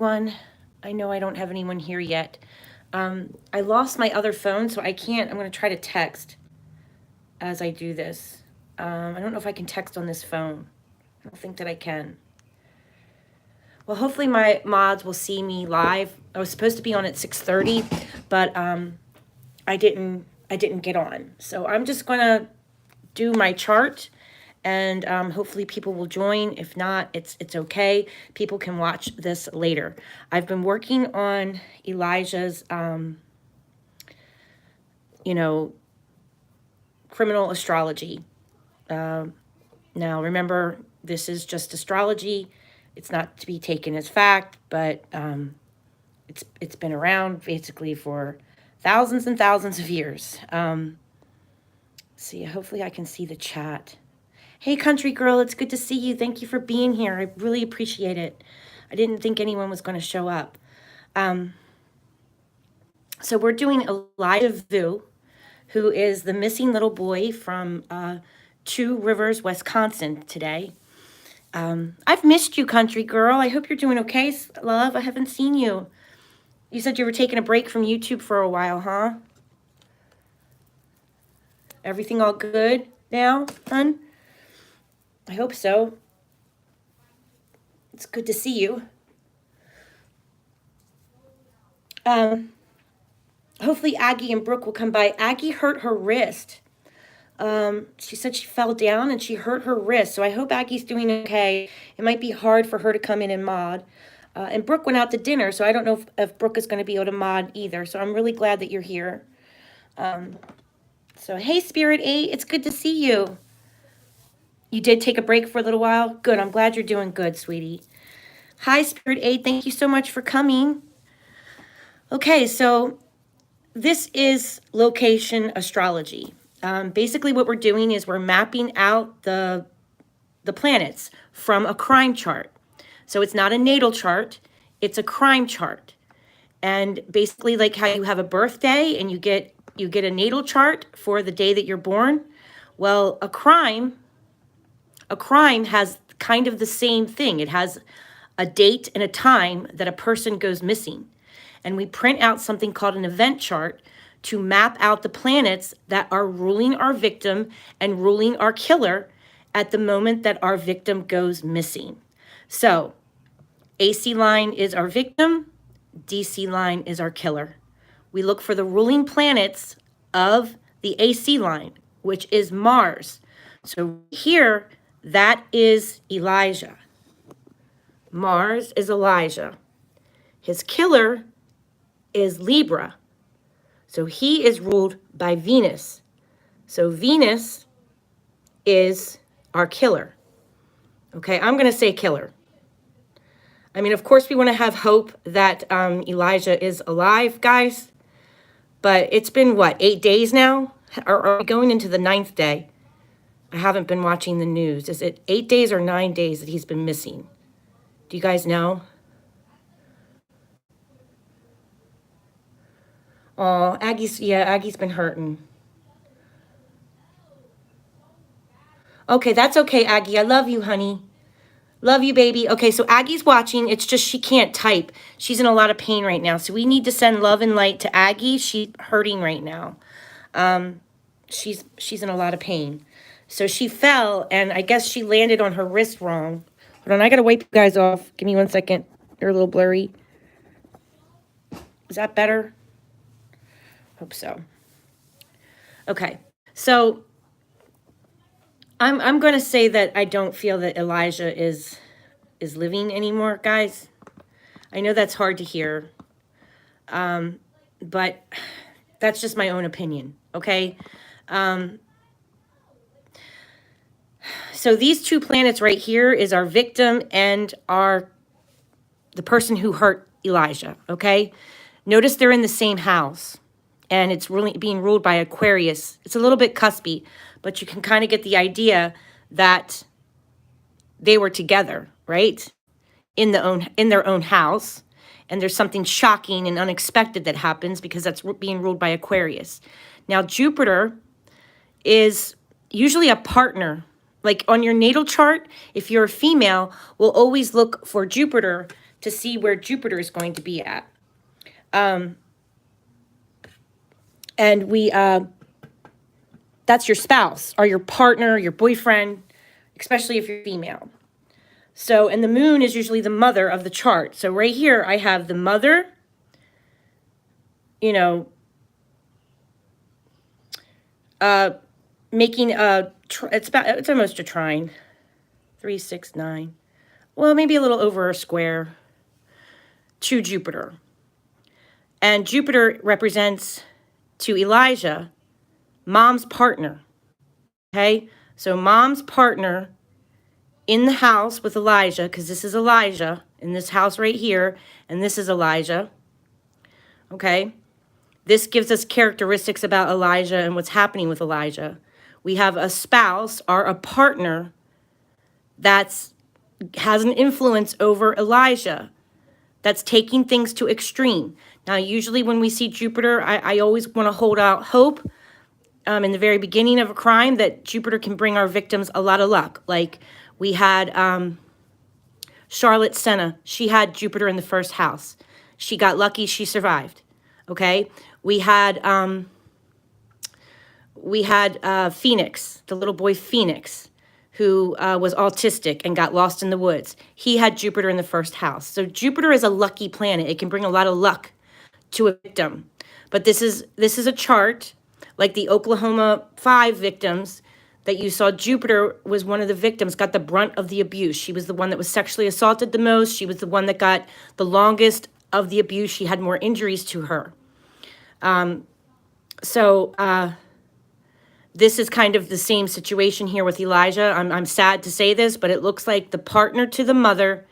everyone. I know I don't have anyone here yet. I lost my other phone, so I can't. I'm going to try to text as I do this. I don't know if I can text on this phone. I don't think that I can. Well, hopefully my mods will see me live. I was supposed to be on at 6:30, but I didn't get on. So I'm just going to do my chart, and hopefully people will join. If not, it's okay. People can watch this later. I've been working on Elijah's, criminal astrology. Now, remember, this is just astrology. It's not to be taken as fact, but it's been around basically for thousands and thousands of years. See, hopefully I can see the chat. Hey, country girl, it's good to see you. Thank you for being here. I really appreciate it. I didn't think anyone was going to show up. So we're doing Elijah Vu, who is the missing little boy from Two Rivers, Wisconsin today. I've missed you, country girl. I hope you're doing okay, love. I haven't seen you. You said you were taking a break from YouTube for a while, huh? Everything all good now, hun? I hope so. It's good to see you. Hopefully Aggie and Brooke will come by. Aggie hurt her wrist. She said she fell down and she hurt her wrist. So I hope Aggie's doing okay. It might be hard for her to come in and mod. And Brooke went out to dinner, so I don't know if Brooke is going to be able to mod either. So I'm really glad that you're here. So hey, Spirit 8, it's good to see you. You did take a break for a little while? Good, I'm glad you're doing good, sweetie. Hi, Spirit 8, thank you so much for coming. Okay, so this is Location Astrology. Basically what we're doing is we're mapping out the planets from a crime chart. So it's not a natal chart, it's a crime chart. And basically like how you have a birthday and you get a natal chart for the day that you're born. Well, a crime has kind of the same thing. It has a date and a time that a person goes missing. And we print out something called an event chart to map out the planets that are ruling our victim and ruling our killer at the moment that our victim goes missing. So AC line is our victim, DC line is our killer. We look for the ruling planets of the AC line, which is Mars. So here, that is Elijah. Mars is Elijah. His killer is Libra. So he is ruled by Venus. So Venus is our killer. Okay, I'm going to say killer. I mean, of course, we want to have hope that Elijah is alive, guys. But it's been, what, 8 days now? Or are we going into the 9th day? I haven't been watching the news. Is it 8 days or 9 days that he's been missing? Do you guys know? Oh, Aggie's been hurting. Okay, that's okay, Aggie. I love you, honey. Love you, baby. Okay, so Aggie's watching. It's just she can't type. She's in a lot of pain right now. So we need to send love and light to Aggie. She's hurting right now. She's in a lot of pain. So she fell, and I guess she landed on her wrist wrong. Hold on, I got to wipe you guys off. Give me 1 second. You're a little blurry. Is that better? Hope so. Okay, so I'm going to say that I don't feel that Elijah is living anymore, guys. I know that's hard to hear, but that's just my own opinion, okay? So these two planets right here is our victim and the person who hurt Elijah, okay? Notice they're in the same house, and it's really being ruled by Aquarius. It's a little bit cuspy, but you can kind of get the idea that they were together, right? In their own house. And there's something shocking and unexpected that happens because that's being ruled by Aquarius. Now, Jupiter is usually a partner. Like on your natal chart, if you're a female, we'll always look for Jupiter to see where Jupiter is going to be at. And that's your spouse or your partner, your boyfriend, especially if you're female. So, and the moon is usually the mother of the chart. So right here, I have the mother, you know, making it's almost a trine, 3, 6, 9. Well, maybe a little over a square to Jupiter. And Jupiter represents to Elijah, mom's partner. Okay, so mom's partner in the house with Elijah, because this is Elijah in this house right here, and this is Elijah. Okay, this gives us characteristics about Elijah and what's happening with Elijah. We have a spouse or a partner that's has an influence over Elijah, that's taking things to extreme. Now, usually when we see Jupiter, I always want to hold out hope in the very beginning of a crime that Jupiter can bring our victims a lot of luck. Like we had Charlotte Senna. She had Jupiter in the first house. She got lucky. She survived. Okay. We had Phoenix, the little boy Phoenix, who was autistic and got lost in the woods. He had Jupiter in the first house. So Jupiter is a lucky planet. It can bring a lot of luck to a victim. But this is a chart like the Oklahoma 5 victims that you saw. Jupiter was one of the victims, got the brunt of the abuse. She was the one that was sexually assaulted the most. She was the one that got the longest of the abuse. She had more injuries to her. This is kind of the same situation here with Elijah. I'm sad to say this, but it looks like the partner to the mother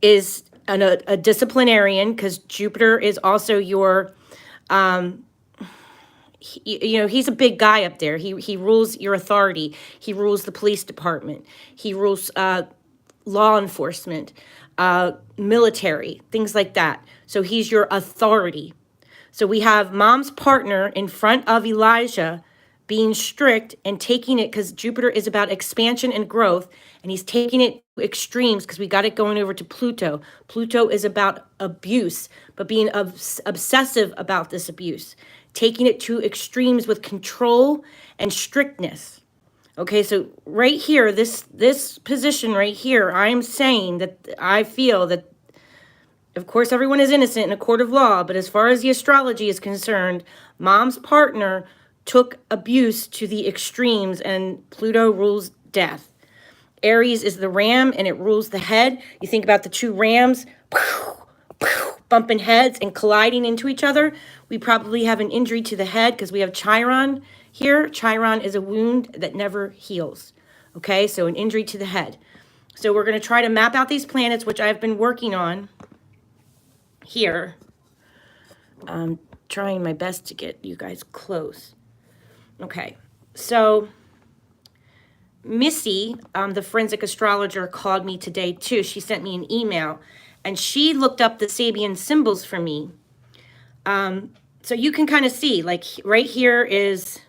is a disciplinarian, because Jupiter is also your, he's a big guy up there. He rules your authority. He rules the police department. He rules law enforcement, military, things like that. So he's your authority. So we have mom's partner in front of Elijah being strict and taking it, because Jupiter is about expansion and growth, and he's taking it to extremes because we got it going over to Pluto. Pluto is about abuse, but being obsessive about this abuse, taking it to extremes with control and strictness. Okay, so right here, this position right here, I'm saying that I feel that, of course, everyone is innocent in a court of law, but as far as the astrology is concerned, mom's partner took abuse to the extremes, and Pluto rules death. Aries is the ram, and it rules the head. You think about the two rams bumping heads and colliding into each other. We probably have an injury to the head because we have Chiron here. Chiron is a wound that never heals. Okay, so an injury to the head. So we're going to try to map out these planets, which I've been working on here. I'm trying my best to get you guys close. Okay, so Missy, the forensic astrologer, called me today too. She sent me an email, and she looked up the Sabian symbols for me. So you can kind of see, like right here is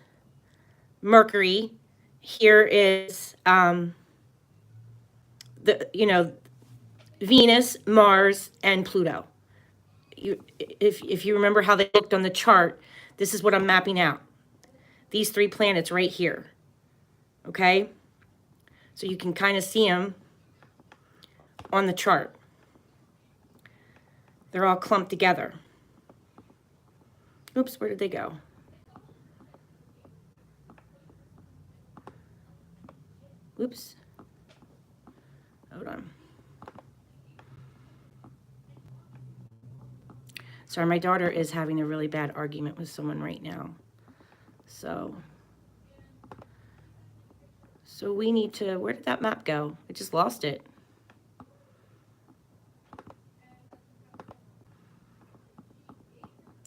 Mercury. Here is Venus, Mars, and Pluto. If you remember how they looked on the chart, this is what I'm mapping out. These 3 planets right here. Okay? So you can kind of see them on the chart. They're all clumped together. Oops, where did they go? Oops. Hold on. Sorry, my daughter is having a really bad argument with someone right now. So we need to, where did that map go? I just lost it.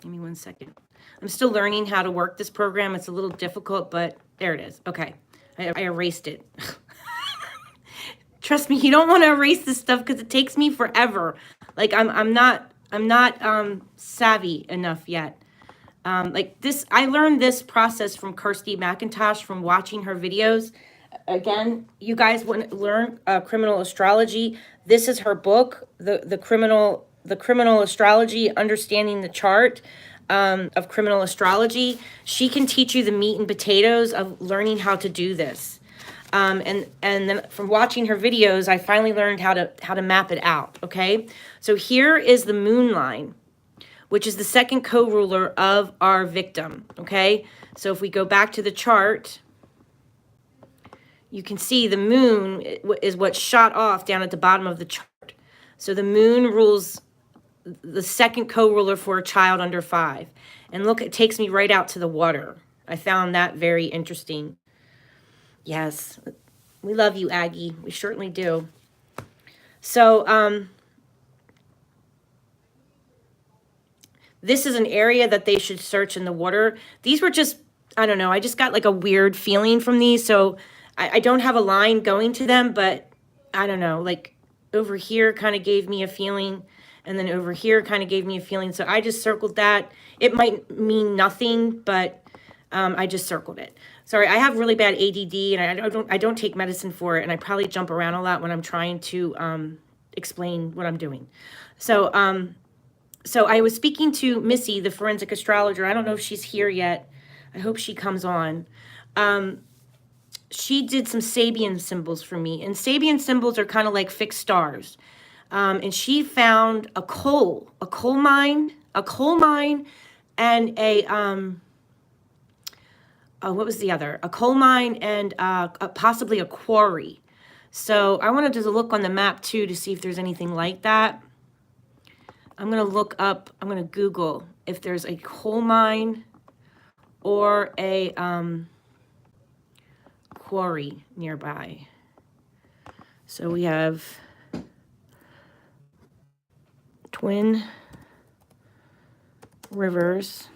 Give me 1 second. I'm still learning how to work this program. It's a little difficult, but there it is. Okay, I erased it. Trust me, you don't want to erase this stuff because it takes me forever. Like I'm not savvy enough yet. Like this, I learned this process from Kirsty McIntosh from watching her videos. Again, you guys want to learn criminal astrology. This is her book. the criminal astrology, understanding the chart of criminal astrology. She can teach you the meat and potatoes of learning how to do this. And then from watching her videos, I finally learned how to map it out. Okay, so here is the moon line, which is the second co-ruler of our victim. Okay, so if we go back to the chart, you can see the moon is what shot off down at the bottom of the chart. So the moon rules the second co-ruler for a child under 5. And look, it takes me right out to the water. I found that very interesting. Yes, we love you, Aggie. We certainly do. So this is an area that they should search in the water. These were just, I don't know, I just got like a weird feeling from these. So I don't have a line going to them, but I don't know, like over here kind of gave me a feeling, and then over here kind of gave me a feeling. So I just circled that. It might mean nothing, but I just circled it. Sorry, I have really bad ADD, and I don't take medicine for it, and I probably jump around a lot when I'm trying to explain what I'm doing. So so I was speaking to Missy, the forensic astrologer. I don't know if she's here yet. I hope she comes on. She did some Sabian symbols for me, and Sabian symbols are kind of like fixed stars. And she found a coal mine, and what was the other? A coal mine and possibly a quarry. So I wanted to look on the map too to see if there's anything like that. I'm going to Google if there's a coal mine or a quarry nearby. So we have Twin Rivers,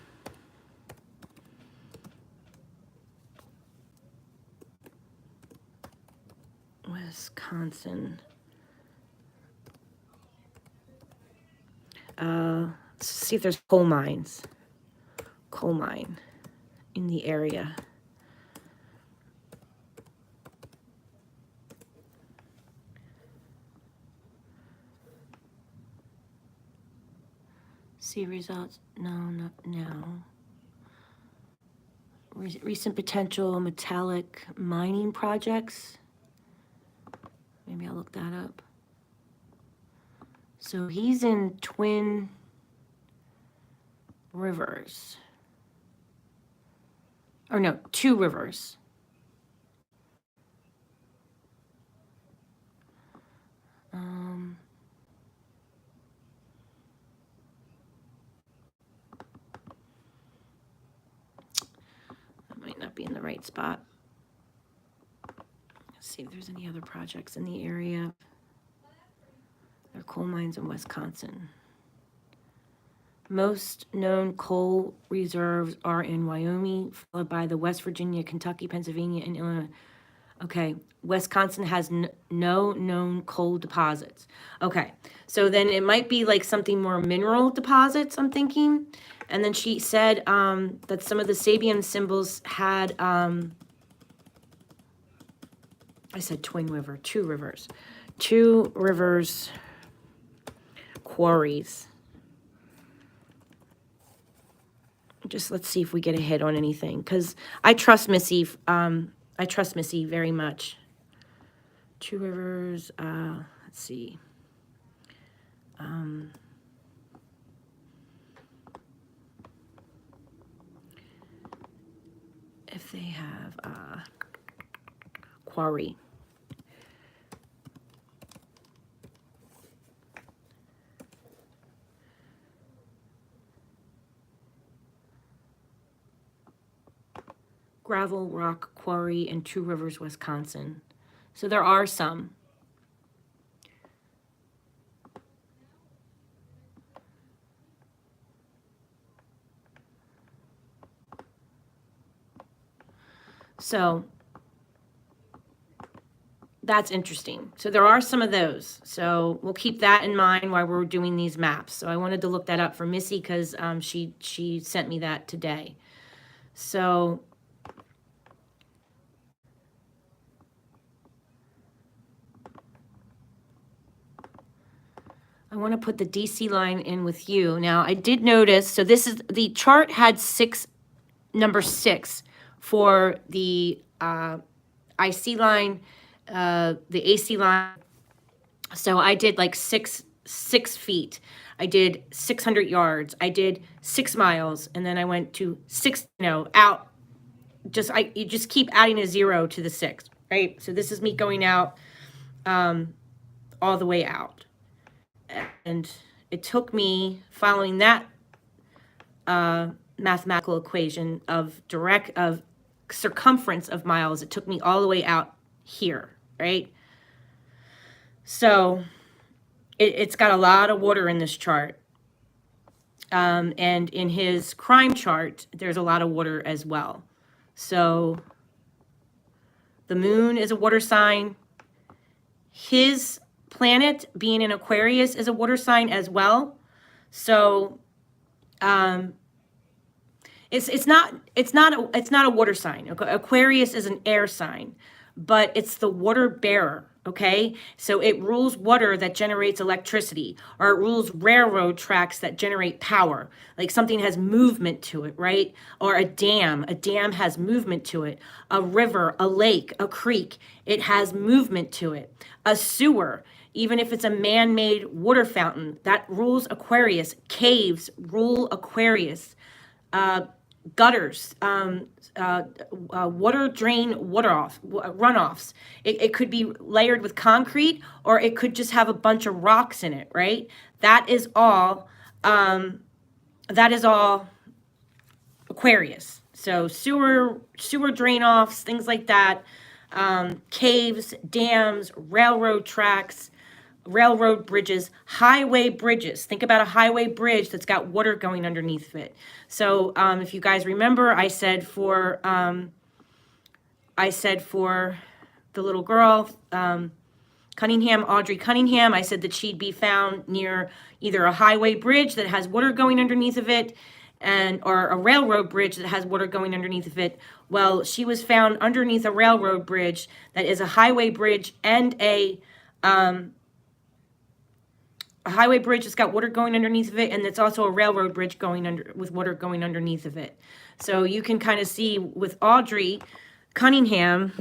Wisconsin. Let's see if there's coal mine in the area. See results? No, not now. Recent potential metallic mining projects. Maybe I'll look that up. So he's in Twin Rivers. Or no, Two Rivers. That might not be in the right spot. Let's see if there's any other projects in the area. There are coal mines in Wisconsin. Most known coal reserves are in Wyoming, followed by the West Virginia, Kentucky, Pennsylvania, and Illinois. Okay, Wisconsin has no known coal deposits. Okay, so then it might be like something more mineral deposits, I'm thinking. And then she said that some of the Sabian symbols had, I said Twin River, Two Rivers. Two Rivers quarries. Just let's see if we get a hit on anything, because I trust Missy. I trust Missy very much. Two Rivers. Let's see. If they have quarry. Gravel Rock Quarry in Two Rivers, Wisconsin. So there are some. So that's interesting. So there are some of those. So we'll keep that in mind while we're doing these maps. So I wanted to look that up for Missy because she sent me that today. So I want to put the DC line in with you. Now, I did notice, so this is, the chart had number 6 for the IC line, the AC line. So I did like six feet. I did 600 yards. I did 6 miles. And then I went to 6, out. You just keep adding a 0 to the 6, right? So this is me going out, all the way out. And it took me, following that mathematical equation of circumference of miles, it took me all the way out here, right? So it's got a lot of water in this chart. And in his crime chart, there's a lot of water as well. So the moon is a water sign. His planet being in Aquarius is a water sign as well. So it's not a water sign. Aquarius is an air sign, but it's the water bearer. Okay, so it rules water that generates electricity, or it rules railroad tracks that generate power. Like something has movement to it, right? Or a dam has movement to it. A river, a lake, a creek, it has movement to it. A sewer, even if it's a man-made water fountain, that rules Aquarius. Caves rule Aquarius. Gutters, water drain, runoffs. It could be layered with concrete, or it could just have a bunch of rocks in it, right? That is all Aquarius. So sewer drain offs, things like that. Caves, dams, railroad tracks, railroad bridges, highway bridges. Think about a highway bridge that's got water going underneath of it. So if you guys remember, I said for the little girl, Audrey Cunningham, I said that she'd be found near either a highway bridge that has water going underneath of it, or a railroad bridge that has water going underneath of it. Well, she was found underneath a railroad bridge that is a highway bridge and a highway bridge that's got water going underneath of it, and it's also a railroad bridge with water going underneath of it. So you can kind of see with Audrey Cunningham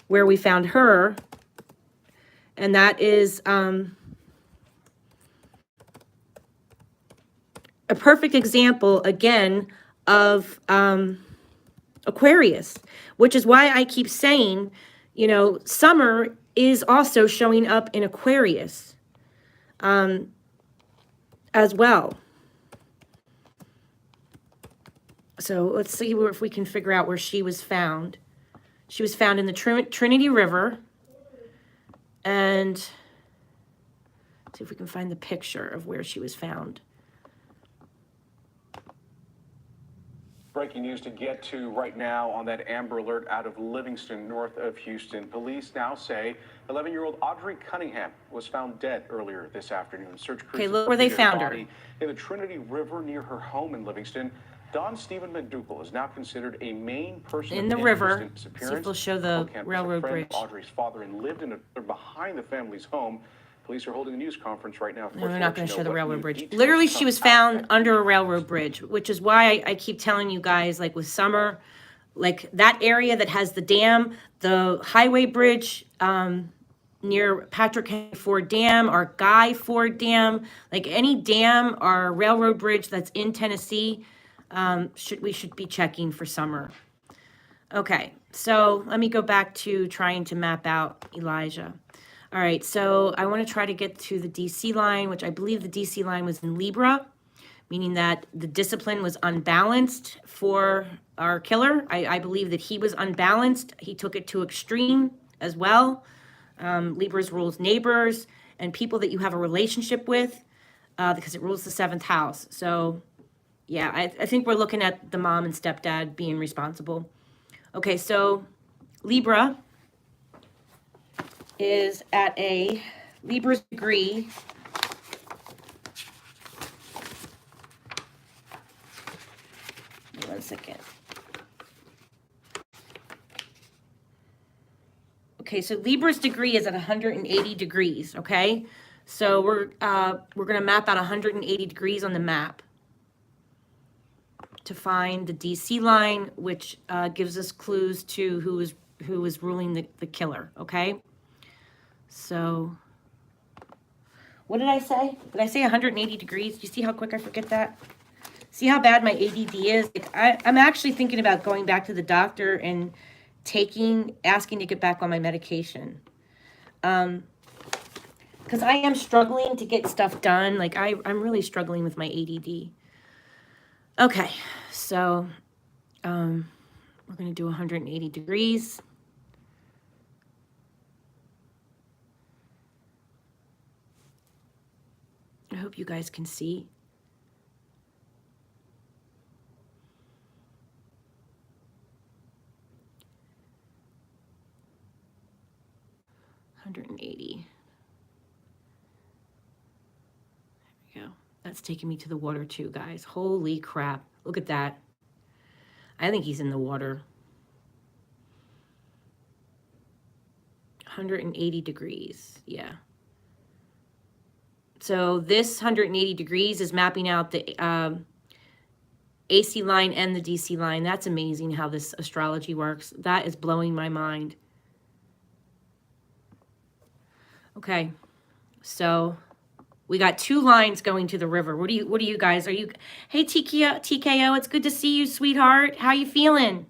where we found her, and that is a perfect example, again, of Aquarius, which is why I keep saying, summer is also showing up in Aquarius. As well. So let's see if we can figure out where she was found. She was found in the Trinity River. And see if we can find the picture of where she was found. Breaking news to get to right now on that Amber Alert out of Livingston, north of Houston. Police now say 11-year-old Audrey Cunningham was found dead earlier this afternoon. Search crews look where they found her. In the Trinity River near her home in Livingston. Don Stephen McDougal is now considered a main person in the river. See if they'll show the railroad bridge. Audrey's father and lived behind the family's home. Police are holding a news conference right now. No, they're not going to show the railroad bridge. Literally, she was found under a railroad bridge, which is why I keep telling you guys, like with summer, like that area that has the dam, the highway bridge near Patrick Henry Ford Dam or Guy Ford Dam, like any dam or railroad bridge that's in Tennessee, we should be checking for summer. Okay, so let me go back to trying to map out Elijah. All right, so I want to try to get to the DC line, which I believe the DC line was in Libra, meaning that the discipline was unbalanced for our killer. I believe that he was unbalanced. He took it to extreme as well. Libra's rules neighbors and people that you have a relationship with because it rules the 7th house. So, yeah, I think we're looking at the mom and stepdad being responsible. Okay, so Libra is at a Libra's degree. One second. Okay, so Libra's degree is at 180 degrees, okay? So we're going to map out 180 degrees on the map to find the DC line, which gives us clues to who is ruling the killer, okay? So, what did I say? Did I say 180 degrees? Do you see how quick I forget that? See how bad my ADD is? Like, I'm actually thinking about going back to the doctor and asking to get back on my medication. Because I am struggling to get stuff done. Like, I'm really struggling with my ADD. Okay, so we're going to do 180 degrees. I hope you guys can see. There we go. That's taking me to the water too, guys. Holy crap. Look at that. I think he's in the water. 180 degrees. Yeah. So this 180 degrees is mapping out the AC line and the DC line. That's amazing how this astrology works. That is blowing my mind. Okay, so we got 2 lines going to the river. What do you guys, hey TKO, it's good to see you, sweetheart. How you feeling?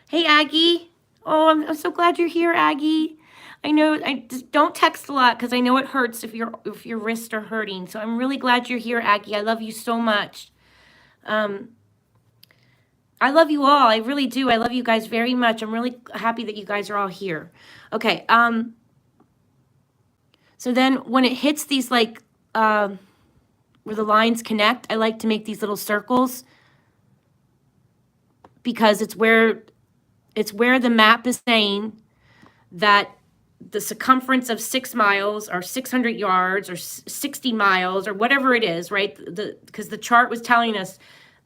Hey Aggie. Oh, I'm so glad you're here, Aggie. I know I just don't text a lot because I know it hurts if your wrists are hurting. So I'm really glad you're here, Aggie. I love you so much. I love you all. I really do. I love you guys very much. I'm really happy that you guys are all here. Okay. So then when it hits these like where the lines connect, I like to make these little circles because it's where the map is saying that the circumference of 6 miles or 600 yards or 60 miles or whatever it is, right? Because the chart was telling us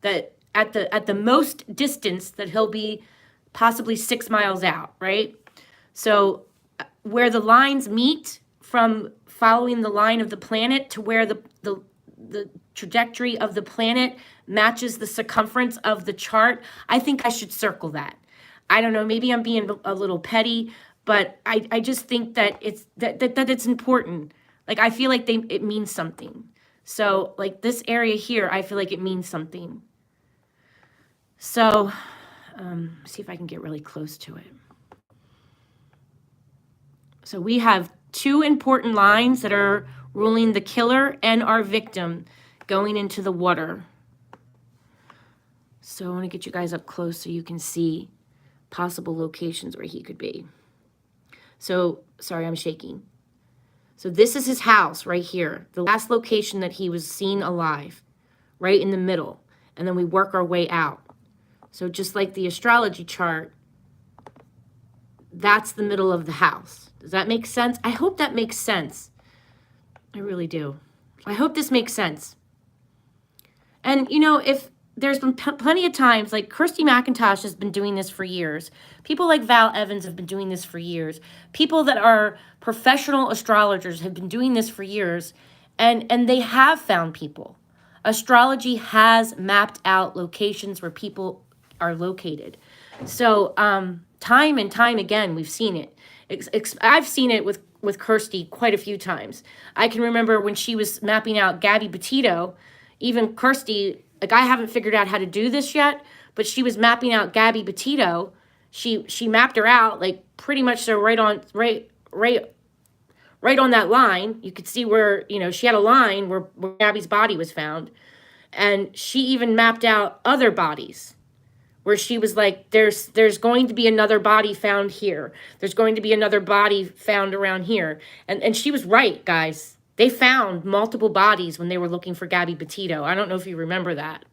that at the most distance that he'll be possibly 6 miles out, right? So where the lines meet from following the line of the planet to where the trajectory of the planet matches the circumference of the chart, I think I should circle that. I don't know, maybe I'm being a little petty, but I just think that it's that it's important. Like I feel like it means something. So like this area here, I feel like it means something. So see if I can get really close to it. So we have 2 important lines that are ruling the killer and our victim going into the water. So I want to get you guys up close so you can see possible locations where he could be. So, sorry, I'm shaking. So this is his house right here, the last location that he was seen alive, right in the middle. And then we work our way out. So just like the astrology chart, that's the middle of the house. Does that make sense? I hope that makes sense. I really do. I hope this makes sense. And, you know, if there's been plenty of times, like Kirsty McIntosh has been doing this for years. People like Val Evans have been doing this for years. People that are professional astrologers have been doing this for years. And they have found people. Astrology has mapped out locations where people are located. So time and time again, we've seen it. I've seen it with Kirsty quite a few times. I can remember when she was mapping out Gabby Petito, even Kirsty, like I haven't figured out how to do this yet, but she was mapping out Gabby Petito. She mapped her out like pretty much so right on that line. You could see where, you know, she had a line where Gabby's body was found. And she even mapped out other bodies where she was like, there's going to be another body found here. There's going to be another body found around here. And she was right, guys. They found multiple bodies when they were looking for Gabby Petito. I don't know if you remember that.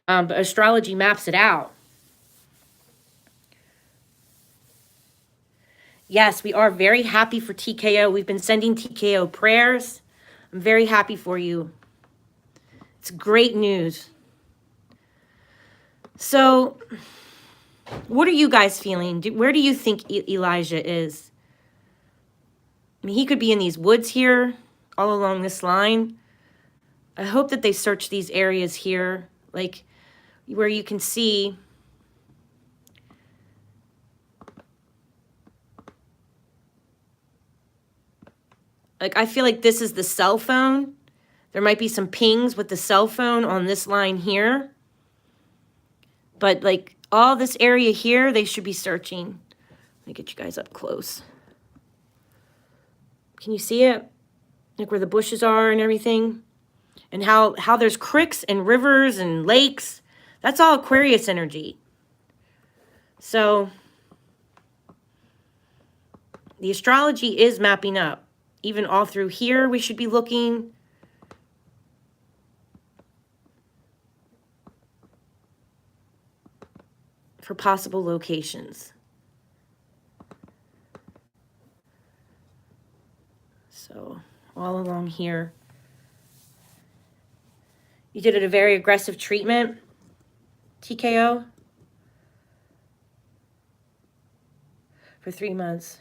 But astrology maps it out. Yes, we are very happy for TKO. We've been sending TKO prayers. I'm very happy for you. It's great news. So, what are you guys feeling? Where do you think Elijah is? I mean, he could be in these woods here. all along this line. I hope that they search these areas here, like where you can see. Like, I feel like this is the cell phone. There might be some pings with the cell phone on this line here. But, like, all this area here, they should be searching. Let me get you guys up close. Can you see it? Like, where the bushes are and everything? And how there's creeks and rivers and lakes. That's all Aquarius energy. So, the astrology is mapping up. Even all through here, we should be looking. For possible locations. So, all along here. You did it a very aggressive treatment, TKO? For 3 months.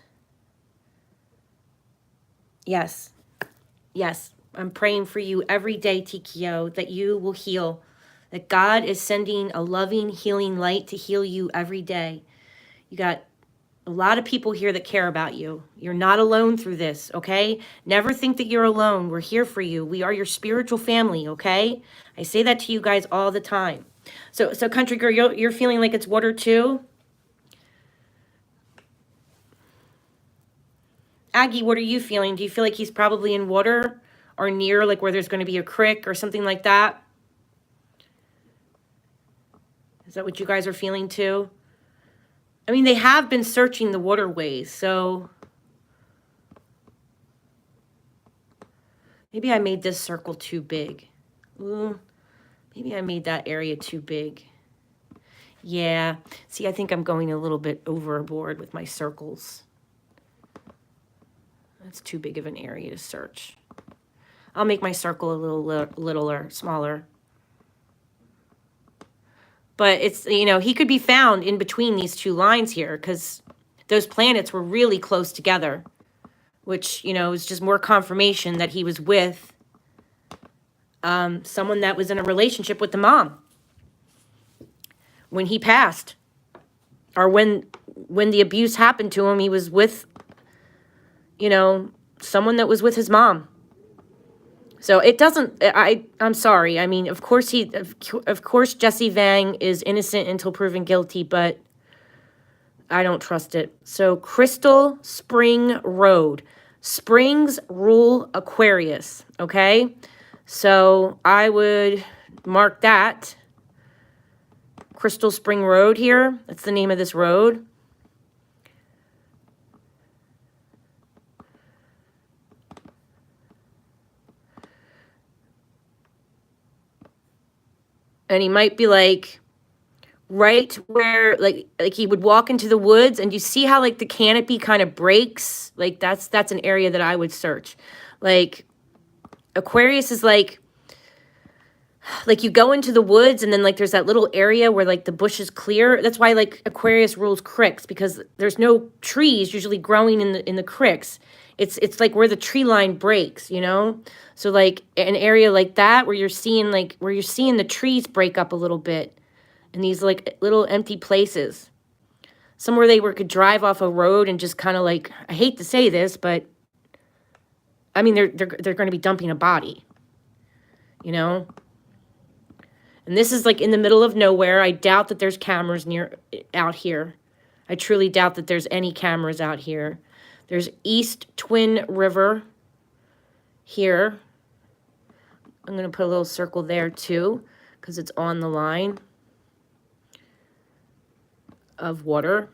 Yes. Yes. I'm praying for you every day, TKO, that you will heal. That God is sending a loving, healing light to heal you every day. You got a lot of people here that care about you. You're not alone through this, okay? Never think that you're alone. We're here for you. We are your spiritual family, okay? I say that to you guys all the time. So country girl, you're feeling like it's water too? Aggie, what are you feeling? Do you feel like he's probably in water or near, like where there's going to be a creek or something like that? Is that what you guys are feeling too? I mean, they have been searching the waterways, so maybe I made this circle too big. Ooh, maybe I made that area too big. Yeah, see, I think I'm going a little bit overboard with my circles. That's too big of an area to search. I'll make my circle a little littler, smaller. But it's, you know, he could be found in between these two lines here because those planets were really close together, which, you know, is just more confirmation that he was with someone that was in a relationship with the mom when he passed, or when the abuse happened to him. He was with, you know, someone that was with his mom. So it doesn't, I'm sorry. I mean, of course Jesse Vang is innocent until proven guilty, but I don't trust it. So Crystal Spring Road. Springs rule Aquarius, okay? So I would mark that. Crystal Spring Road here. That's the name of this road. And he might be like right where like he would walk into the woods, and you see how like the canopy kind of breaks? Like that's an area that I would search. Like Aquarius is like you go into the woods and then like there's that little area where like the bush is clear. That's why like Aquarius rules creeks, because there's no trees usually growing in the creeks. It's like where the tree line breaks, you know? So like an area like that where you're seeing the trees break up a little bit in these like little empty places. Somewhere could drive off a road and just kind of like, I hate to say this, but I mean they're going to be dumping a body, you know? And this is like in the middle of nowhere. I doubt that there's cameras out here. I truly doubt that there's any cameras out here. There's East Twin River here. I'm going to put a little circle there too, because it's on the line of water.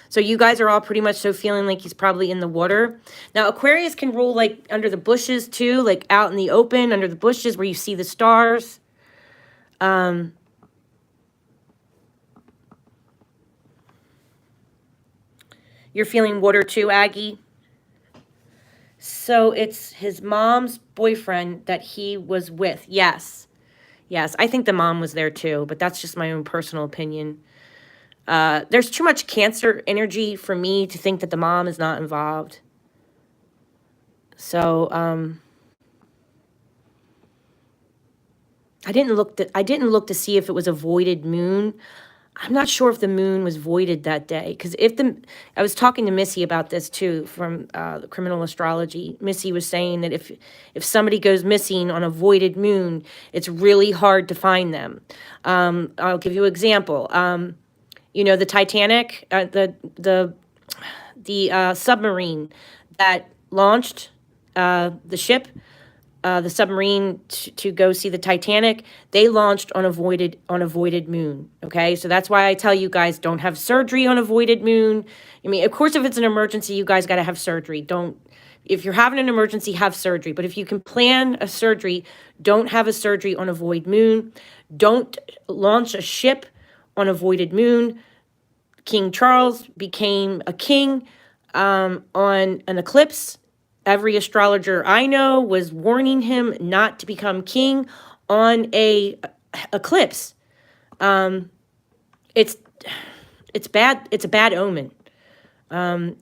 So you guys are all pretty much so feeling like he's probably in the water. Now, Aquarius can rule like under the bushes too, like out in the open, under the bushes where you see the stars. You're feeling water too, Aggie? So it's his mom's boyfriend that he was with. Yes. Yes, I think the mom was there too, but that's just my own personal opinion. There's too much Cancer energy for me to think that the mom is not involved. So, I didn't look to see if it was a voided moon. I'm not sure if the moon was voided that day, because I was talking to Missy about this too from the Criminal Astrology. Missy was saying that if somebody goes missing on a voided moon, it's really hard to find them. I'll give you an example. You know, the Titanic, the submarine that launched the ship, the submarine to go see the Titanic, they launched on a voided moon. Okay, so that's why I tell you guys, don't have surgery on a voided moon. I mean, of course, if it's an emergency, you guys got to have surgery. If you're having an emergency, have surgery. But if you can plan a surgery, don't have a surgery on a void moon. Don't launch a ship on a voided moon. King Charles became a king on an eclipse. Every astrologer I know was warning him not to become king on a eclipse. It's bad. It's a bad omen.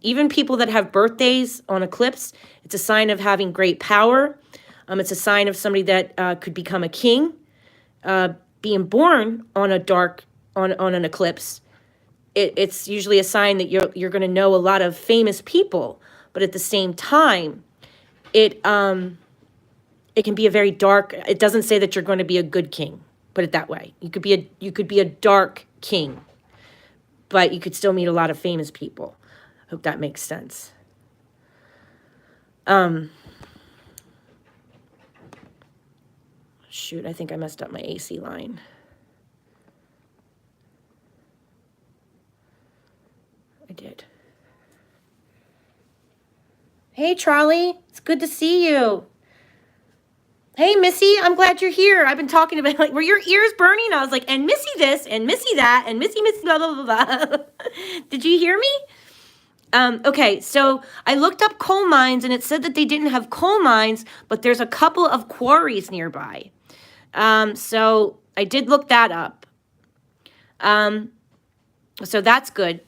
Even people that have birthdays on eclipse, it's a sign of having great power. It's a sign of somebody that could become a king. Being born on an eclipse, it's usually a sign that you're going to know a lot of famous people. But at the same time, it can be a very dark. It doesn't say that you're going to be a good king. Put it that way. You could be a dark king, but you could still meet a lot of famous people. Hope that makes sense. Shoot, I think I messed up my AC line. I did. Hey, Charlie. It's good to see you. Hey, Missy, I'm glad you're here. I've been talking about, like, were your ears burning? I was like, and Missy this, and Missy that, and Missy, blah, blah, blah, blah. Did you hear me? Okay, so I looked up coal mines, and it said that they didn't have coal mines, but there's a couple of quarries nearby. So I did look that up. So that's good.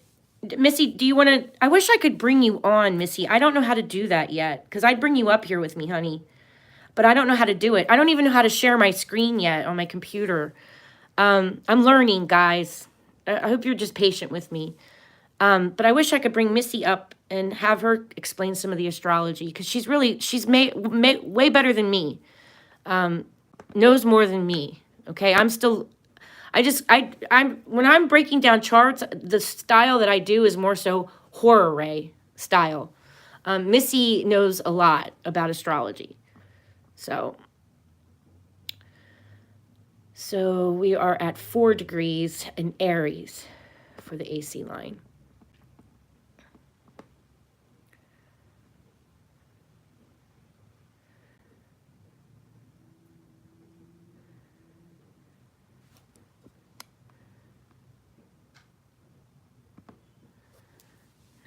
Missy, do you want to... I wish I could bring you on, Missy. I don't know how to do that yet, because I'd bring you up here with me, honey. But I don't know how to do it. I don't even know how to share my screen yet on my computer. I'm learning, guys. I hope you're just patient with me. But I wish I could bring Missy up and have her explain some of the astrology, because she's way better than me. Knows more than me. Okay, when I'm breaking down charts, the style that I do is more so horror ray style. Missy knows a lot about astrology. So we are at 4 degrees in Aries for the AC line.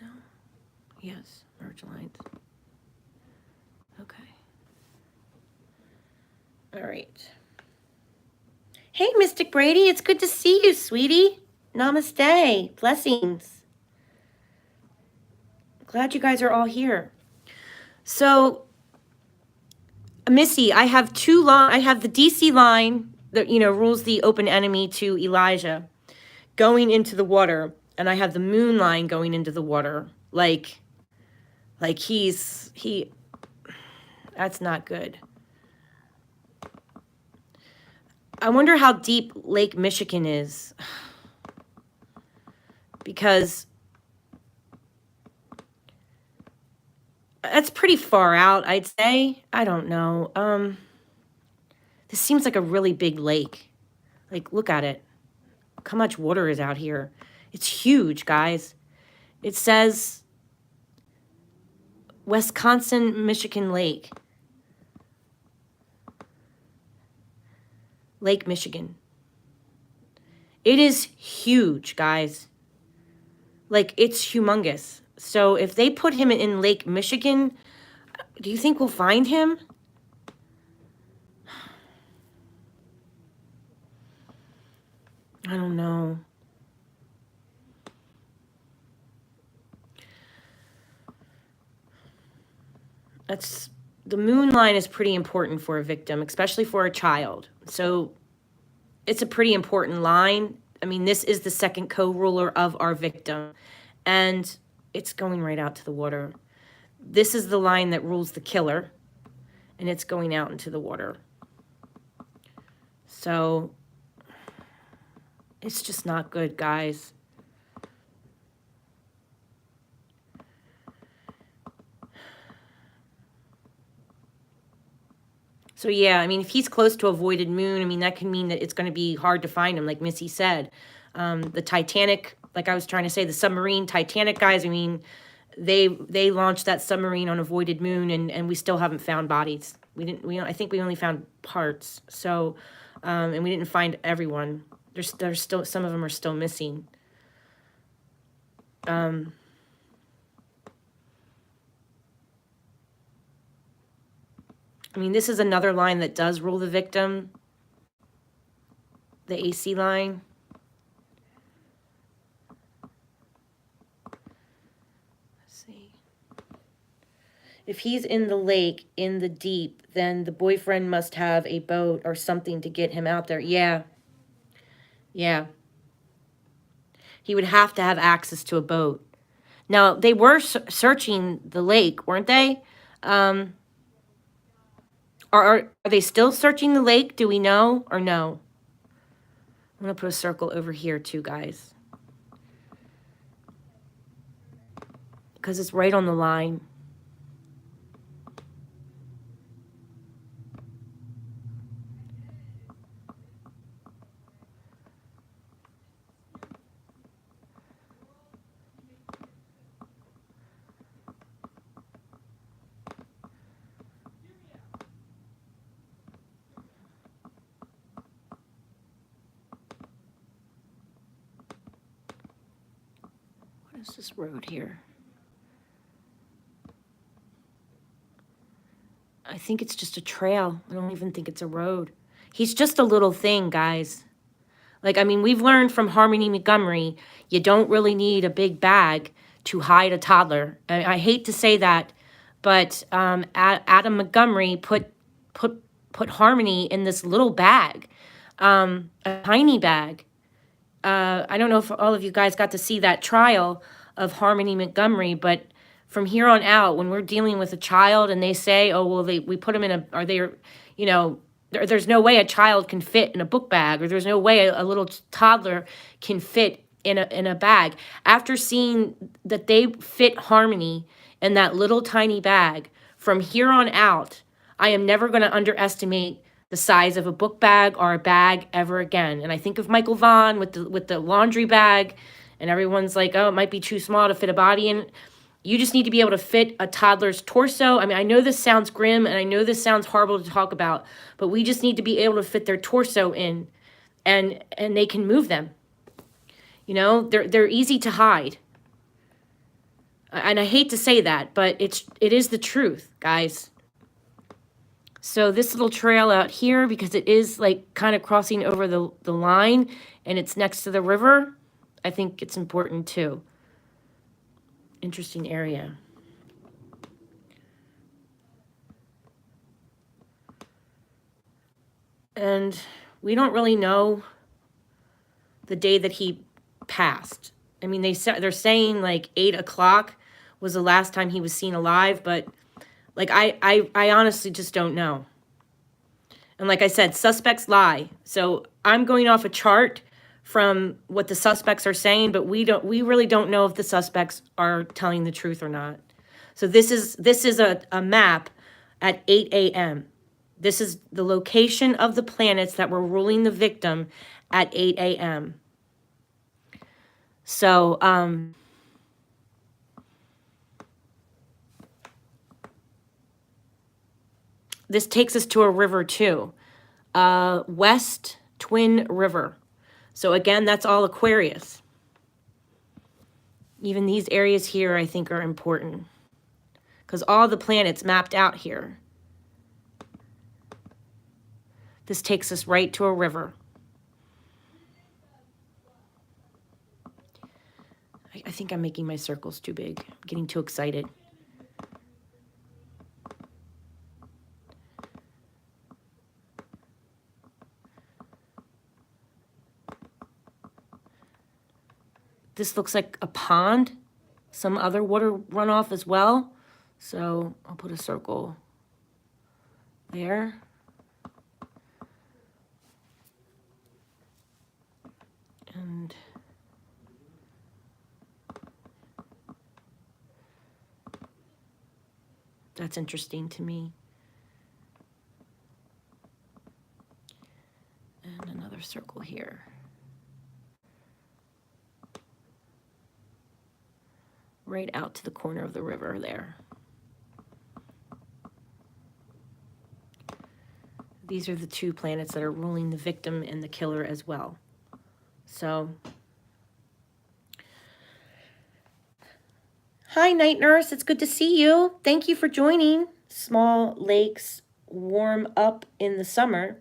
No. Yes, merge lines. Okay. All right. Hey, Mystic Brady, it's good to see you, sweetie. Namaste. Blessings. Glad you guys are all here. So, Missy, I have I have the DC line that, rules the open enemy to Elijah going into the water, and I have the moon line going into the water. Like that's not good. I wonder how deep Lake Michigan is, because that's pretty far out, I'd say. I don't know. This seems like a really big lake. Like, look at it. Look how much water is out here. It's huge, guys. It says Wisconsin, Michigan Lake. Lake Michigan. It is huge, guys. Like, it's humongous. So if they put him in Lake Michigan, do you think we'll find him? I don't know. That's the moon line is pretty important for a victim, especially for a child. So it's a pretty important line. I mean, this is the second co-ruler of our victim, and it's going right out to the water. This is the line that rules the killer, and it's going out into the water. So it's just not good, guys. So yeah, I mean, if he's close to a voided moon, I mean, that can mean that it's going to be hard to find him, like Missy said. The Titanic, like I was trying to say, the submarine Titanic guys, I mean, they launched that submarine on a voided moon, and we still haven't found bodies. I think we only found parts. So, and we didn't find everyone. There's still, some of them are still missing. I mean, this is another line that does rule the victim, the AC line. Let's see. If he's in the lake, in the deep, then the boyfriend must have a boat or something to get him out there. Yeah. Yeah. He would have to have access to a boat. Now, they were searching the lake, weren't they? Are they still searching the lake? Do we know or no? I'm going to put a circle over here too, guys. Because it's right on the line. What is this road here? I think it's just a trail. I don't even think it's a road. He's just a little thing, guys. Like, I mean, we've learned from Harmony Montgomery, you don't really need a big bag to hide a toddler. I hate to say that, but Adam Montgomery put Harmony in this little bag, a tiny bag. I don't know if all of you guys got to see that trial of Harmony Montgomery, but from here on out, when we're dealing with a child and they say, oh, well, we put them in a, are they, you know, there's no way a child can fit in a book bag, or there's no way a little toddler can fit in a bag. After seeing that they fit Harmony in that little tiny bag, from here on out, I am never going to underestimate the size of a book bag or a bag ever again. And I think of Michael Vaughn with the laundry bag, and everyone's like, oh, it might be too small to fit a body in. You just need to be able to fit a toddler's torso. I mean, I know this sounds grim, and I know this sounds horrible to talk about, but we just need to be able to fit their torso in, and they can move them. You know, they're easy to hide. And I hate to say that, but it is the truth, guys. So this little trail out here, because it is like kind of crossing over the line, and it's next to the river, I think it's important too. Interesting area. And we don't really know the day that he passed. I mean, they're saying like 8 o'clock was the last time he was seen alive, but like I honestly just don't know. And like I said, suspects lie. So I'm going off a chart from what the suspects are saying, but we really don't know if the suspects are telling the truth or not. So this is a map at 8 a.m. This is the location of the planets that were ruling the victim at 8 a.m. So, this takes us to a river too. West Twin River. So again, that's all Aquarius. Even these areas here, I think, are important, because all the planets mapped out here. This takes us right to a river. I think I'm making my circles too big. I'm getting too excited. This looks like a pond, some other water runoff as well. So I'll put a circle there. And that's interesting to me. And another circle here. Right out to the corner of the river there. These are the two planets that are ruling the victim and the killer as well. So, hi, Night Nurse. It's good to see you. Thank you for joining. Small lakes warm up in the summer.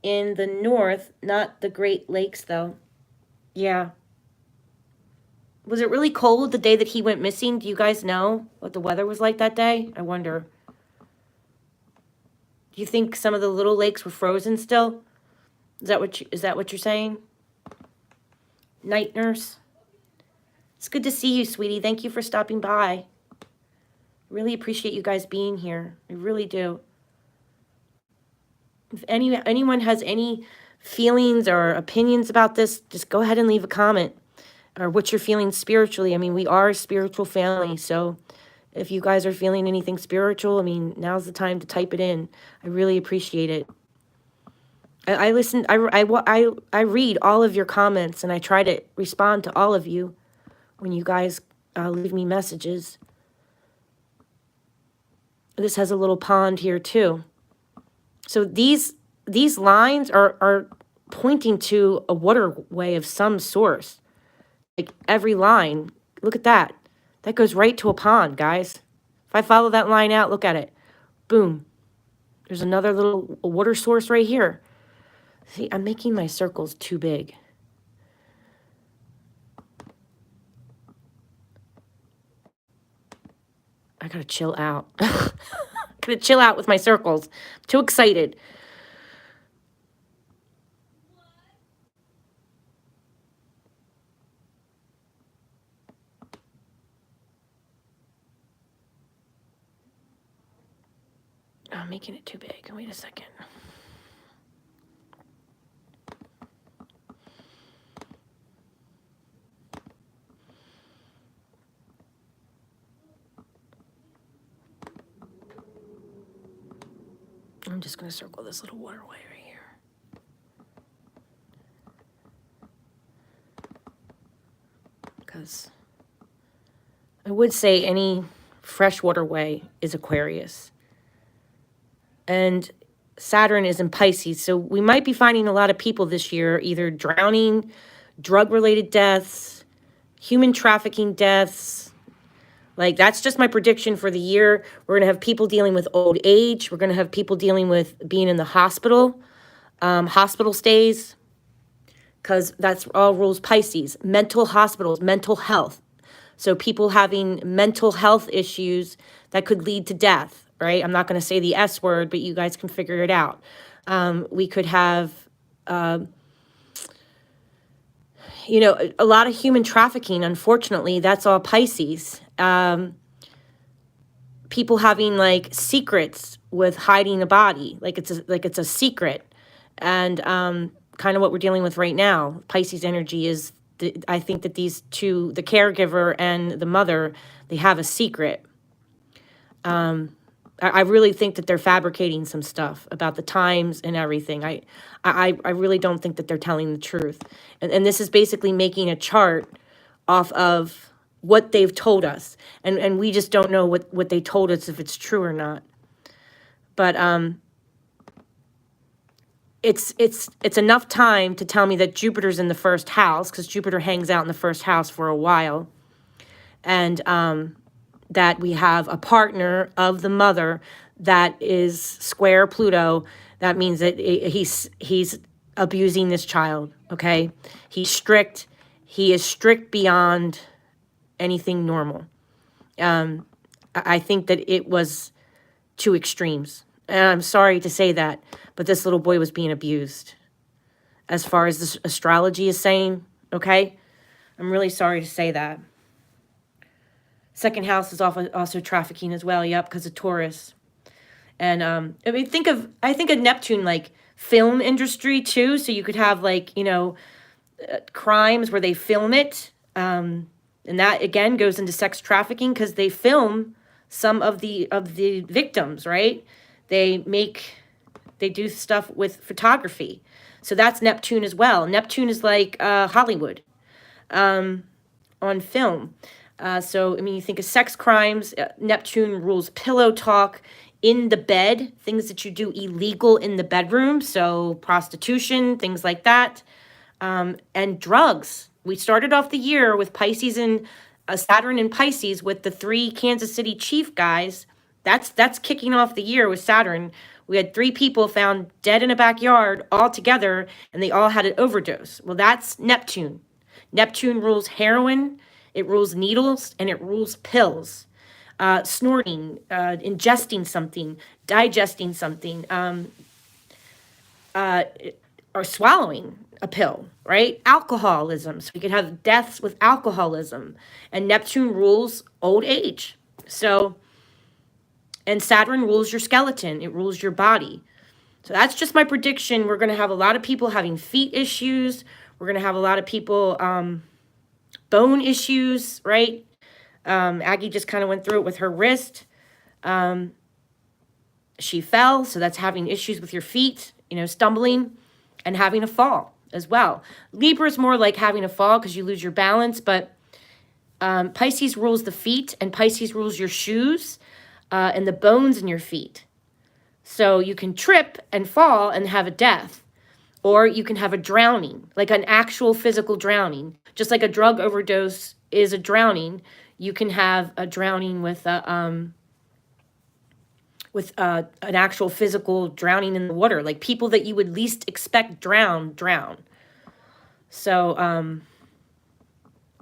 In the north, not the Great Lakes, though. Yeah. Was it really cold the day that he went missing? Do you guys know what the weather was like that day? I wonder. Do you think some of the little lakes were frozen still? Is that what you're saying? Night Nurse? It's good to see you, sweetie. Thank you for stopping by. Really appreciate you guys being here. I really do. If anyone has any feelings or opinions about this, just go ahead and leave a comment. Or what you're feeling spiritually. I mean, we are a spiritual family, so if you guys are feeling anything spiritual, I mean, now's the time to type it in. I really appreciate it. I listen, I read all of your comments, and I try to respond to all of you when you guys leave me messages. This has a little pond here too. So these lines are pointing to a waterway of some source. Like every line, look at that. That goes right to a pond, guys. If I follow that line out, look at it. Boom. There's another little water source right here. See, I'm making my circles too big. I gotta chill out. Gotta chill out with my circles. I'm too excited. I'm making it too big. Wait a second. I'm just going to circle this little waterway right here. Because I would say any freshwater way is Aquarius. And Saturn is in Pisces, so we might be finding a lot of people this year either drowning, drug-related deaths, human trafficking deaths. Like, that's just my prediction for the year. We're going to have people dealing with old age. We're going to have people dealing with being in the hospital, hospital stays, because that's all rules Pisces. Mental hospitals, mental health. So people having mental health issues that could lead to death. Right? I'm not going to say the S word, but you guys can figure it out. We could have, a lot of human trafficking. Unfortunately, that's all Pisces. People having like secrets with hiding a body, like it's a secret, and kind of what we're dealing with right now. Pisces energy is. I think that these two, the caregiver and the mother, they have a secret. I really think that they're fabricating some stuff about the times and everything. I really don't think that they're telling the truth. And this is basically making a chart off of what they've told us. And we just don't know what they told us, if it's true or not. But it's enough time to tell me that Jupiter's in the first house, because Jupiter hangs out in the first house for a while. And that we have a partner of the mother that is square Pluto. That means that he's abusing this child, okay? He's strict. He is strict beyond anything normal. I think that it was two extremes. And I'm sorry to say that, but this little boy was being abused. As far as this astrology is saying, okay? I'm really sorry to say that. Second house is also trafficking as well. Yep, because of Taurus. And I mean, I think of Neptune like film industry too. So you could have like, crimes where they film it. And that again goes into sex trafficking because they film some of the victims, right? They do stuff with photography. So that's Neptune as well. Neptune is like Hollywood on film. So, I mean, you think of sex crimes, Neptune rules pillow talk in the bed, things that you do illegal in the bedroom. So, prostitution, things like that. And drugs. We started off the year with Pisces and Saturn and Pisces with the 3 Kansas City Chief guys. That's kicking off the year with Saturn. We had 3 people found dead in a backyard all together, and they all had an overdose. Well, that's Neptune. Neptune rules heroin, it rules needles, and it rules pills. Snorting, ingesting something, digesting something, or swallowing a pill, right? Alcoholism. So we could have deaths with alcoholism. And Neptune rules old age. So, and Saturn rules your skeleton, it rules your body. So that's just my prediction. We're going to have a lot of people having feet issues. We're going to have a lot of people bone issues, right? Aggie just kind of went through it with her wrist. She fell, so that's having issues with your feet, stumbling and having a fall as well. Libra is more like having a fall because you lose your balance, but Pisces rules the feet, and Pisces rules your shoes and the bones in your feet. So you can trip and fall and have a death, or you can have a drowning, like an actual physical drowning. Just like a drug overdose is a drowning, you can have a drowning with an actual physical drowning in the water. Like people that you would least expect drown. So,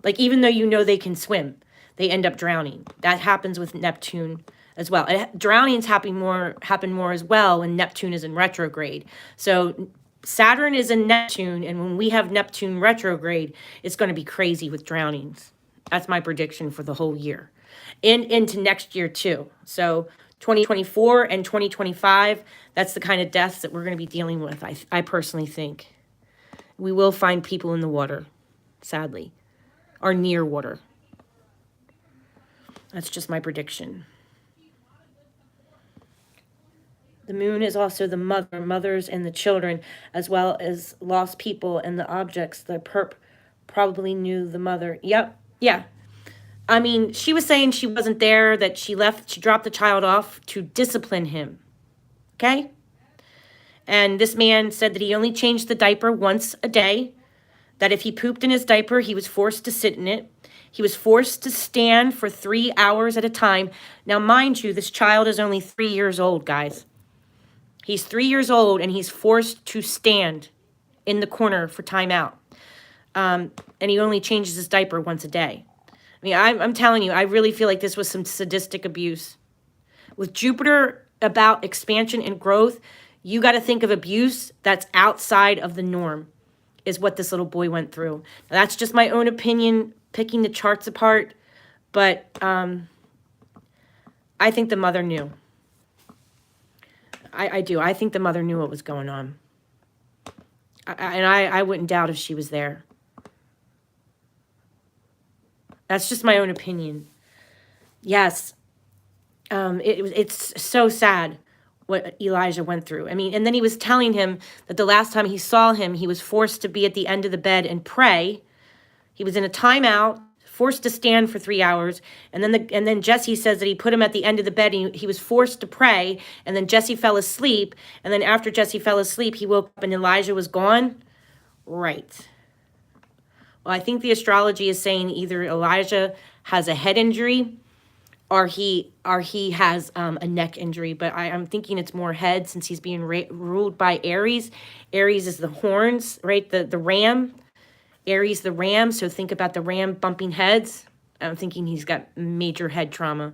like even though they can swim, they end up drowning. That happens with Neptune as well. Drownings happen more as well when Neptune is in retrograde. So Saturn is in Neptune, and when we have Neptune retrograde, it's going to be crazy with drownings. That's my prediction for the whole year and into next year too. So 2024 and 2025, that's the kind of deaths that we're going to be dealing with. I personally think we will find people in the water, sadly, or near water. That's just my prediction. The moon is also the mothers and the children, as well as lost people and the objects. The perp probably knew the mother. Yep, yeah. I mean, she was saying she wasn't there, that she dropped the child off to discipline him. Okay? And this man said that he only changed the diaper once a day, that if he pooped in his diaper, he was forced to sit in it. He was forced to stand for 3 hours at a time. Now, mind you, this child is only 3 years old, guys. He's 3 years old, and he's forced to stand in the corner for timeout. And he only changes his diaper once a day. I mean, I'm telling you, I really feel like this was some sadistic abuse. With Jupiter about expansion and growth, you got to think of abuse that's outside of the norm, is what this little boy went through. Now, that's just my own opinion, picking the charts apart, but I think the mother knew. I do. I think the mother knew what was going on. I wouldn't doubt if she was there. That's just my own opinion. Yes. It's so sad what Elijah went through. I mean, and then he was telling him that the last time he saw him, he was forced to be at the end of the bed and pray. He was in a timeout, forced to stand for 3 hours. And then Jesse says that he put him at the end of the bed. He was forced to pray. And then Jesse fell asleep. And then after Jesse fell asleep, he woke up and Elijah was gone. Right. Well, I think the astrology is saying either Elijah has a head injury or he has a neck injury. But I'm thinking it's more head since he's being ruled by Aries. Aries is the horns, right? The ram. Aries, the ram. So think about the ram bumping heads. I'm thinking he's got major head trauma,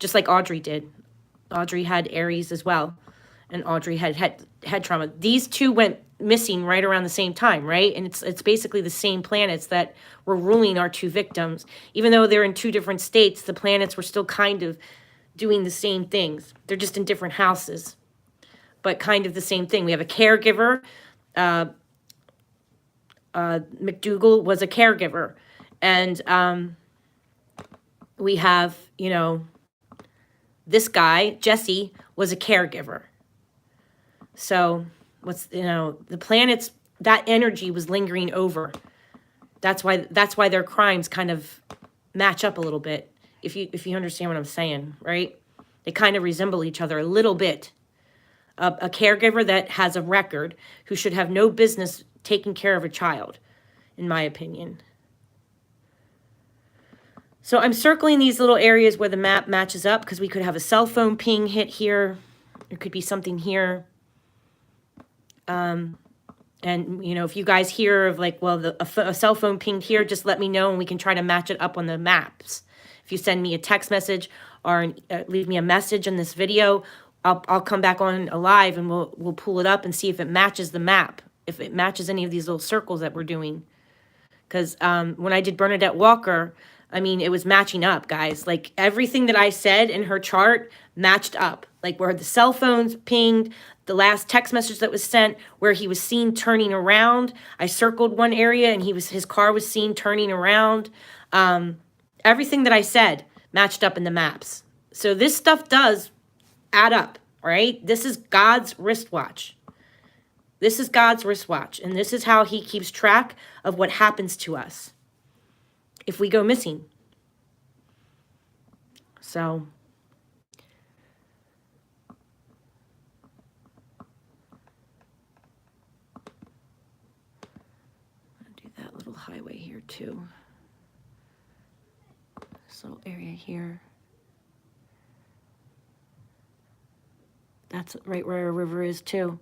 just like Audrey did. Audrey had Aries as well. and Audrey had head trauma. These two went missing right around the same time, right? And it's basically the same planets that were ruling our two victims. Even though they're in two different states, the planets were still kind of doing the same things. They're just in different houses, but kind of the same thing. We have a caregiver. McDougal was a caregiver. And we have, you know, this guy, Jesse, was a caregiver. So the planets, that energy was lingering over. That's why their crimes kind of match up a little bit. If you understand what I'm saying, right? They kind of resemble each other a little bit. A caregiver that has a record who should have no business taking care of a child, in my opinion. So I'm circling these little areas where the map matches up because we could have a cell phone ping hit here. There could be something here. And, you know, if you guys hear of like, well, a cell phone pinged here, just let me know and we can try to match it up on the maps. If you send me a text message or leave me a message in this video, I'll come back on live and we'll pull it up and see if it matches the map, if it matches any of these little circles that we're doing. Because when I did Bernadette Walker, I mean, it was matching up, guys. Like, everything that I said in her chart matched up. Like, where the cell phones pinged, the last text message that was sent, where he was seen turning around. I circled one area, and his car was seen turning around. Everything that I said matched up in the maps. So this stuff does add up, right? This is God's wristwatch. This is God's wristwatch, and this is how he keeps track of what happens to us if we go missing. So I'll do that little highway here too. This little area here. That's right where our river is too.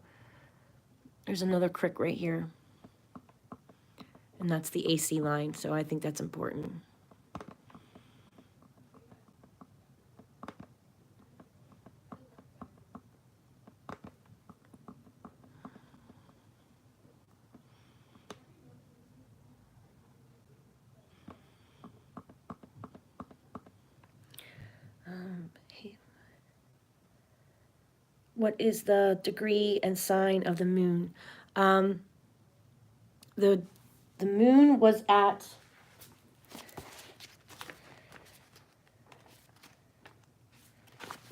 There's another creek right here. And that's the AC line, so I think that's important. What is the degree and sign of the moon? The moon was at,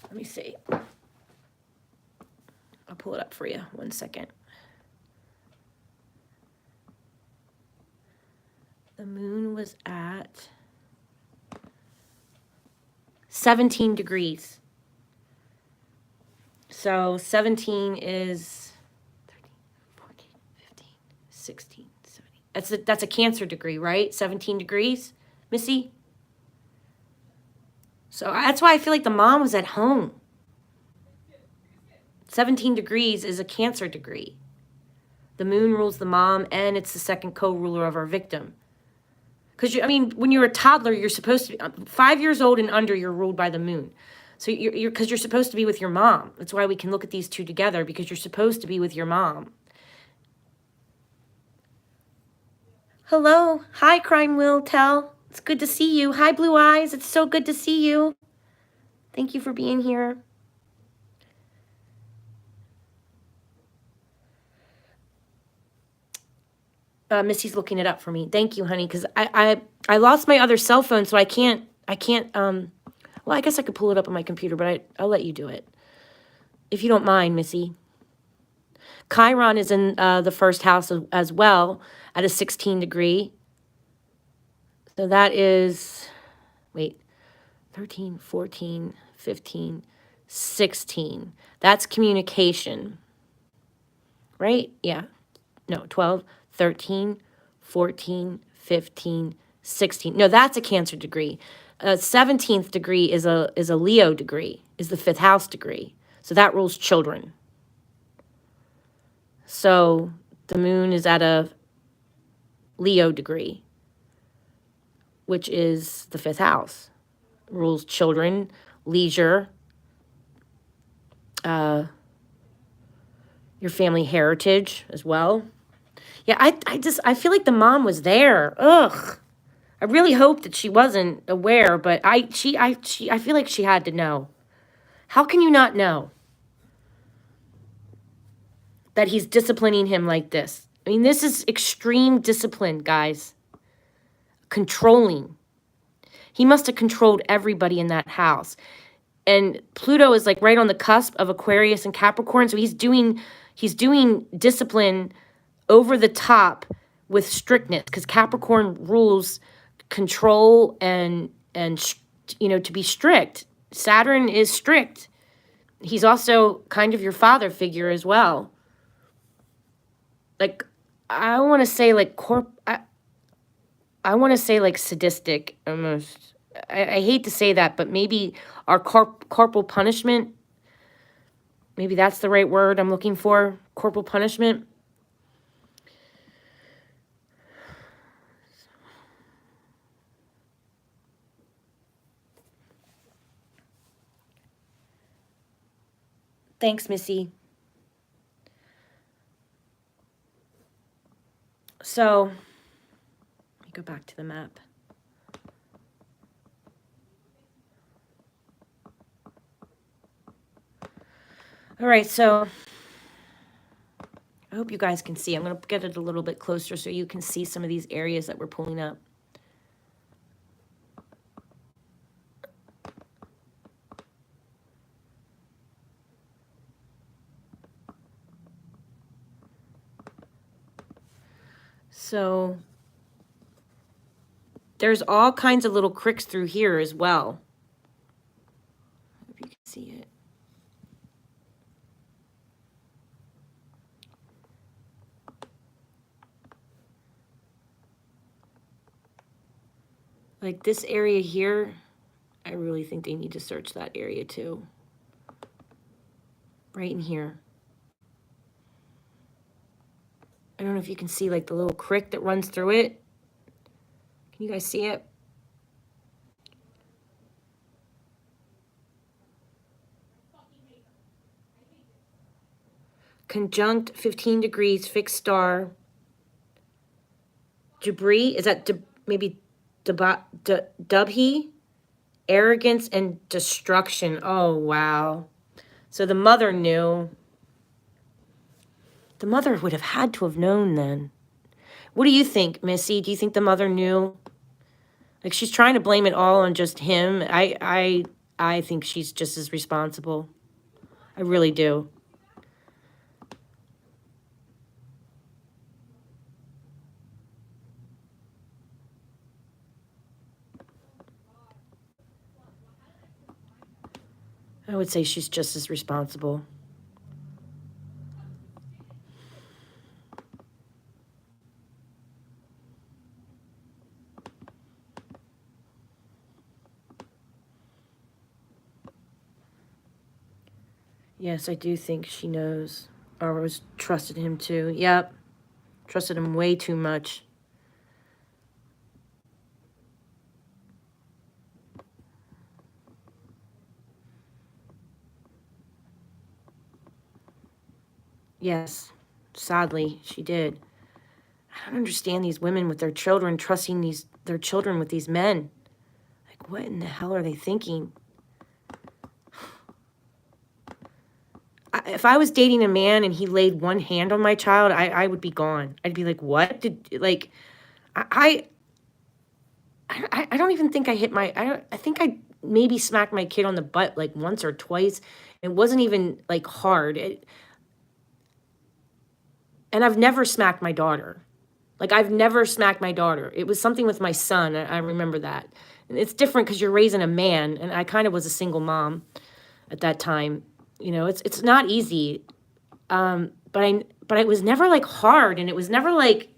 let me see. I'll pull it up for you. 1 second. The moon was at 17 degrees. So 17 is 13, 14, 15, 16, 17. That's a Cancer degree, right? 17 degrees, Missy? So that's why I feel like the mom was at home. 17 degrees is a Cancer degree. The moon rules the mom, and it's the second co-ruler of our victim. Because, I mean, when you're a toddler, you're supposed to be 5 years old and under, you're ruled by the moon. So because you're supposed to be with your mom. That's why we can look at these two together, because you're supposed to be with your mom. Hello. Hi, Crime Will Tell. It's good to see you. Hi, Blue Eyes. It's so good to see you. Thank you for being here. Missy's looking it up for me. Thank you, honey, because I lost my other cell phone, so I can't, well, I guess I could pull it up on my computer, but I'll let you do it. If you don't mind, Missy. Chiron is in the first house as well at a 16 degree. So that is, 13, 14, 15, 16. That's communication. Right? Yeah. No, 12, 13, 14, 15, 16. No, that's a Cancer degree. 17th degree is a Leo degree, is the 5th house degree. So that rules children. So the moon is at a Leo degree, which is the 5th house. Rules children, leisure, your family heritage as well. Yeah, I feel like the mom was there. Ugh. I really hope that she wasn't aware, but I feel like she had to know. How can you not know that he's disciplining him like this? I mean, this is extreme discipline, guys. Controlling. He must have controlled everybody in that house. And Pluto is like right on the cusp of Aquarius and Capricorn, so he's doing discipline over the top with strictness, because Capricorn rules control and to be strict. Saturn is strict. He's also kind of your father figure as well. Like, I want to say like I want to say like sadistic almost. I hate to say that, but maybe our corporal punishment, maybe that's the right word I'm looking for, corporal punishment. Thanks, Missy. So, let me go back to the map. All right, so I hope you guys can see. I'm going to get it a little bit closer so you can see some of these areas that we're pulling up. So there's all kinds of little cricks through here as well. Hope you can see it. Like this area here, I really think they need to search that area too. Right in here. I don't know if you can see like the little crick that runs through it. Can you guys see it? Conjunct 15 degrees, fixed star. Debris, is that maybe Dubhi? Arrogance and destruction. Oh, wow. So the mother knew. The mother would have had to have known then. What do you think, Missy? Do you think the mother knew? Like, she's trying to blame it all on just him. I think she's just as responsible. I really do. I would say she's just as responsible. Yes, I do think she knows, or was trusted him too. Yep. Trusted him way too much. Yes, sadly, she did. I don't understand these women with their children trusting their children with these men. Like, what in the hell are they thinking? If I was dating a man and he laid one hand on my child, I would be gone. I'd be like, what? I don't even think I hit I think I maybe smacked my kid on the butt like once or twice. It wasn't even like hard. And I've never smacked my daughter. Like, I've never smacked my daughter. It was something with my son. I remember that. And it's different because you're raising a man, and I kind of was a single mom at that time. You know, it's not easy. But it was never like hard, and it was never like,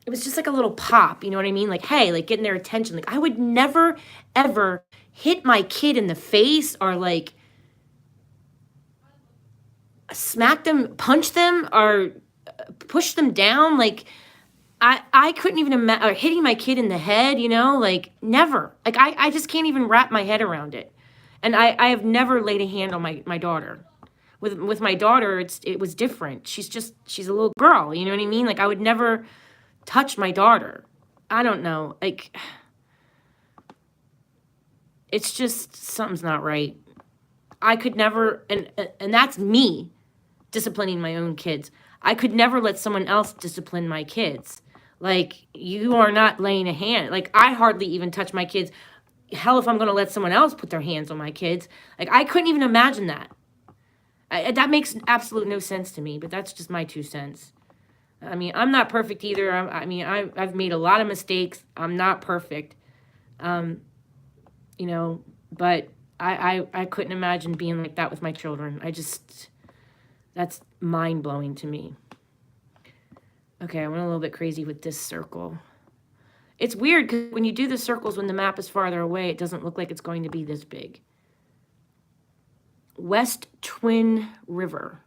it was just like a little pop, you know what I mean? Like, hey, like getting their attention. Like, I would never, ever hit my kid in the face or like smack them, punch them, or push them down. Like, I couldn't even imagine, or hitting my kid in the head, you know, like never. Like, I just can't even wrap my head around it. And I have never laid a hand on my daughter. With my daughter, it was different. She's a little girl, you know what I mean? Like, I would never touch my daughter. I don't know. Like, it's just, something's not right. I could never, and that's me disciplining my own kids. I could never let someone else discipline my kids. Like, you are not laying a hand. Like, I hardly even touch my kids. Hell, if I'm going to let someone else put their hands on my kids. Like, I couldn't even imagine that. That makes absolute no sense to me, but that's just my 2 cents. I mean, I'm not perfect either. I've made a lot of mistakes. I'm not perfect. You know, but I couldn't imagine being like that with my children. That's mind-blowing to me. Okay, I went a little bit crazy with this circle. It's weird because when you do the circles when the map is farther away, it doesn't look like it's going to be this big. West Twin River.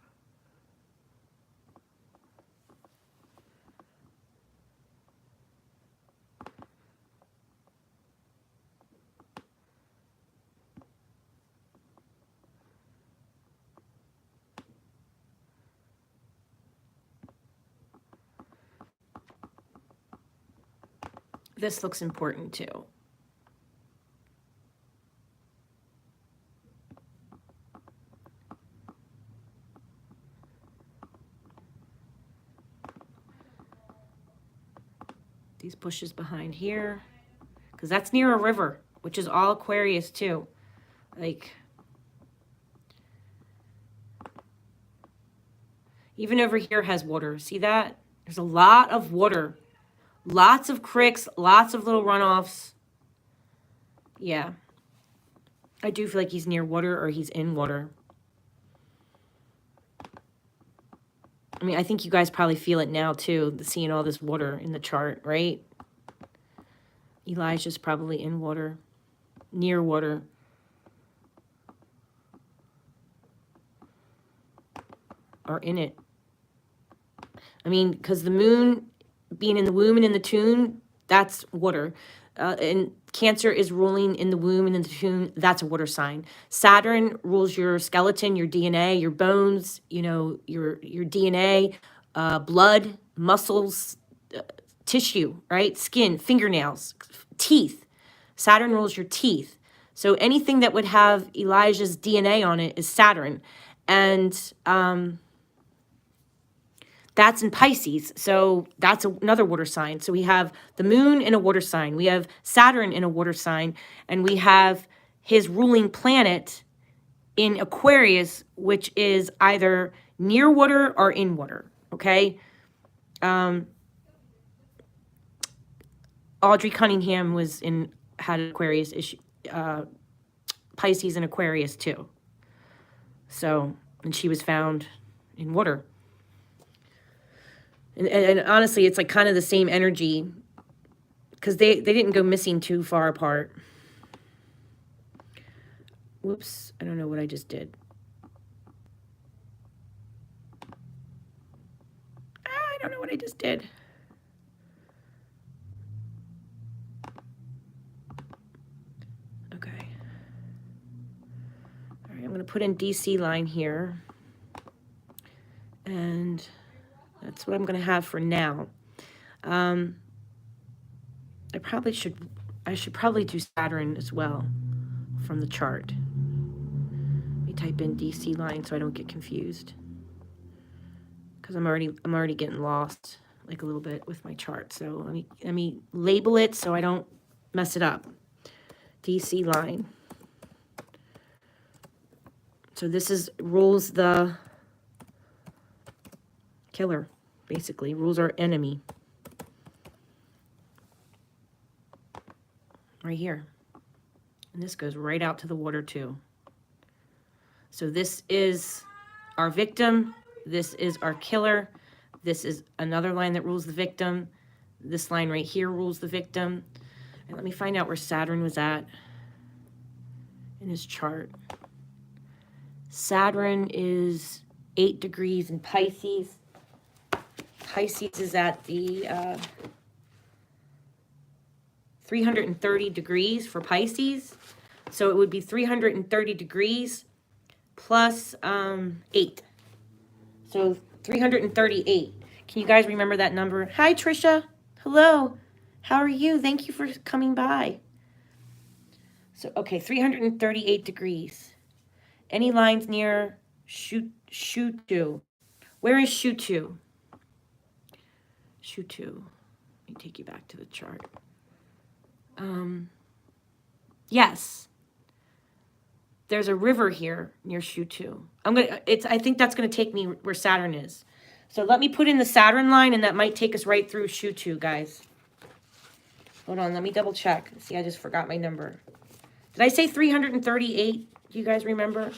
This looks important too. These bushes behind here, because that's near a river, which is all Aquarius too. Like, even over here has water. See that? There's a lot of water. Lots of creeks, lots of little runoffs. Yeah. I do feel like he's near water or he's in water. I mean, I think you guys probably feel it now too, seeing all this water in the chart, right? Elijah's probably in water, near water. Or in it. I mean, because the moon being in the womb and in the tomb, that's water. And Cancer is ruling in the womb and in the tomb, that's a water sign. Saturn rules your skeleton, your DNA, your bones, you know, your DNA, blood, muscles, tissue, right? Skin, fingernails, teeth. Saturn rules your teeth. So anything that would have Elijah's DNA on it is Saturn. And that's in Pisces, so that's another water sign. So we have the moon in a water sign, we have Saturn in a water sign, and we have his ruling planet in Aquarius, which is either near water or in water, okay? Audrey Cunningham had an Aquarius issue, Pisces and Aquarius too. So, and she was found in water. And honestly, it's like kind of the same energy because they didn't go missing too far apart. Whoops, I don't know what I just did. I don't know what I just did. Okay. All right, I'm going to put in DC line here. And that's what I'm going to have for now. I should probably do Saturn as well from the chart. Let me type in DC line so I don't get confused. Because I'm already getting lost like a little bit with my chart. So let me label it so I don't mess it up. DC line. So this rules the killer, basically. Rules our enemy. Right here. And this goes right out to the water too. So this is our victim. This is our killer. This is another line that rules the victim. This line right here rules the victim. And let me find out where Saturn was at in his chart. Saturn is 8 degrees in Pisces. Pisces is at the 330 degrees for Pisces. So it would be 330 degrees plus 8. So 338. Can you guys remember that number? Hi, Trisha. Hello. How are you? Thank you for coming by. So, okay, 338 degrees. Any lines near Shutu? Where is Shutu? Shutu. Let me take you back to the chart. Yes. There's a river here near Shutu. I think that's gonna take me where Saturn is. So let me put in the Saturn line, and that might take us right through Shutu, guys. Hold on, let me double check. See, I just forgot my number. Did I say 338? Do you guys remember?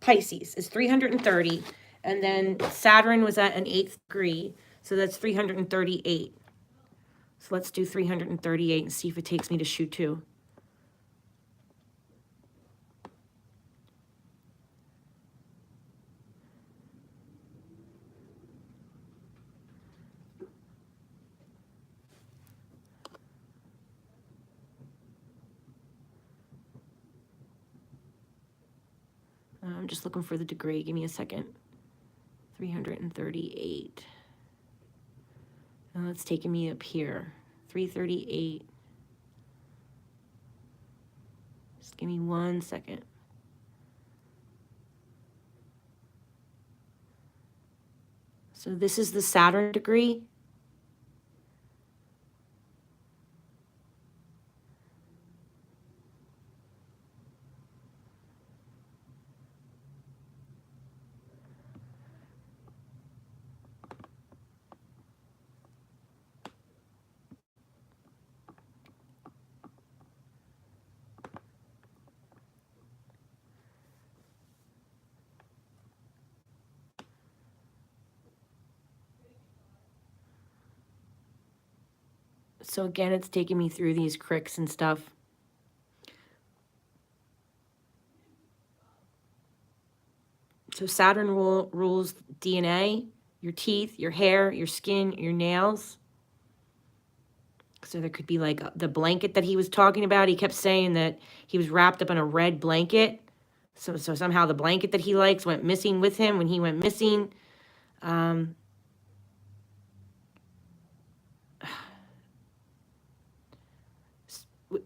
Pisces is 330, and then Saturn was at an 8th degree, so that's 338. So let's do 338 and see if it takes me to Shutu. I'm just looking for the degree. Give me a second. 338. And it's taking me up here. 338. Just give me 1 second. So this is the Saturn degree. So again, it's taking me through these cricks and stuff. So Saturn rules DNA, your teeth, your hair, your skin, your nails. So there could be like the blanket that he was talking about. He kept saying that he was wrapped up in a red blanket. So somehow the blanket that he likes went missing with him when he went missing.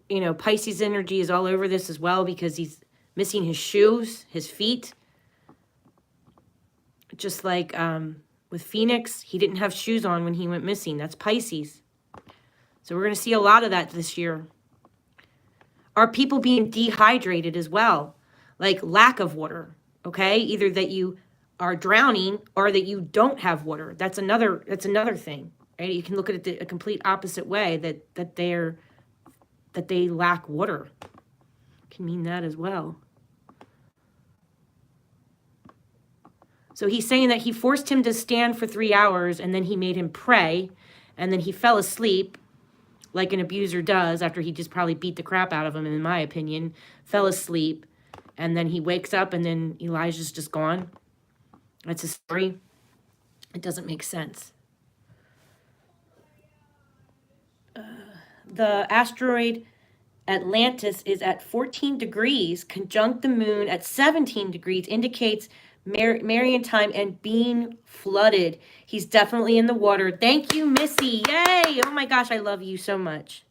You know, Pisces energy is all over this as well because he's missing his shoes, his feet. Just like with Phoenix, he didn't have shoes on when he went missing. That's Pisces. So we're going to see a lot of that this year. Are people being dehydrated as well? Like lack of water, okay? Either that you are drowning or that you don't have water. That's another thing, right? You can look at it the complete opposite way, that they lack water. Can mean that as well. So he's saying that he forced him to stand for 3 hours, and then he made him pray, and then he fell asleep, like an abuser does after he just probably beat the crap out of him, in my opinion, fell asleep, and then he wakes up, and then Elijah's just gone. That's a story. It doesn't make sense. The asteroid Atlantis is at 14 degrees, conjunct the moon at 17 degrees, indicates Marian time and being flooded. He's definitely in the water. Thank you, Missy. Yay! Oh my gosh, I love you so much.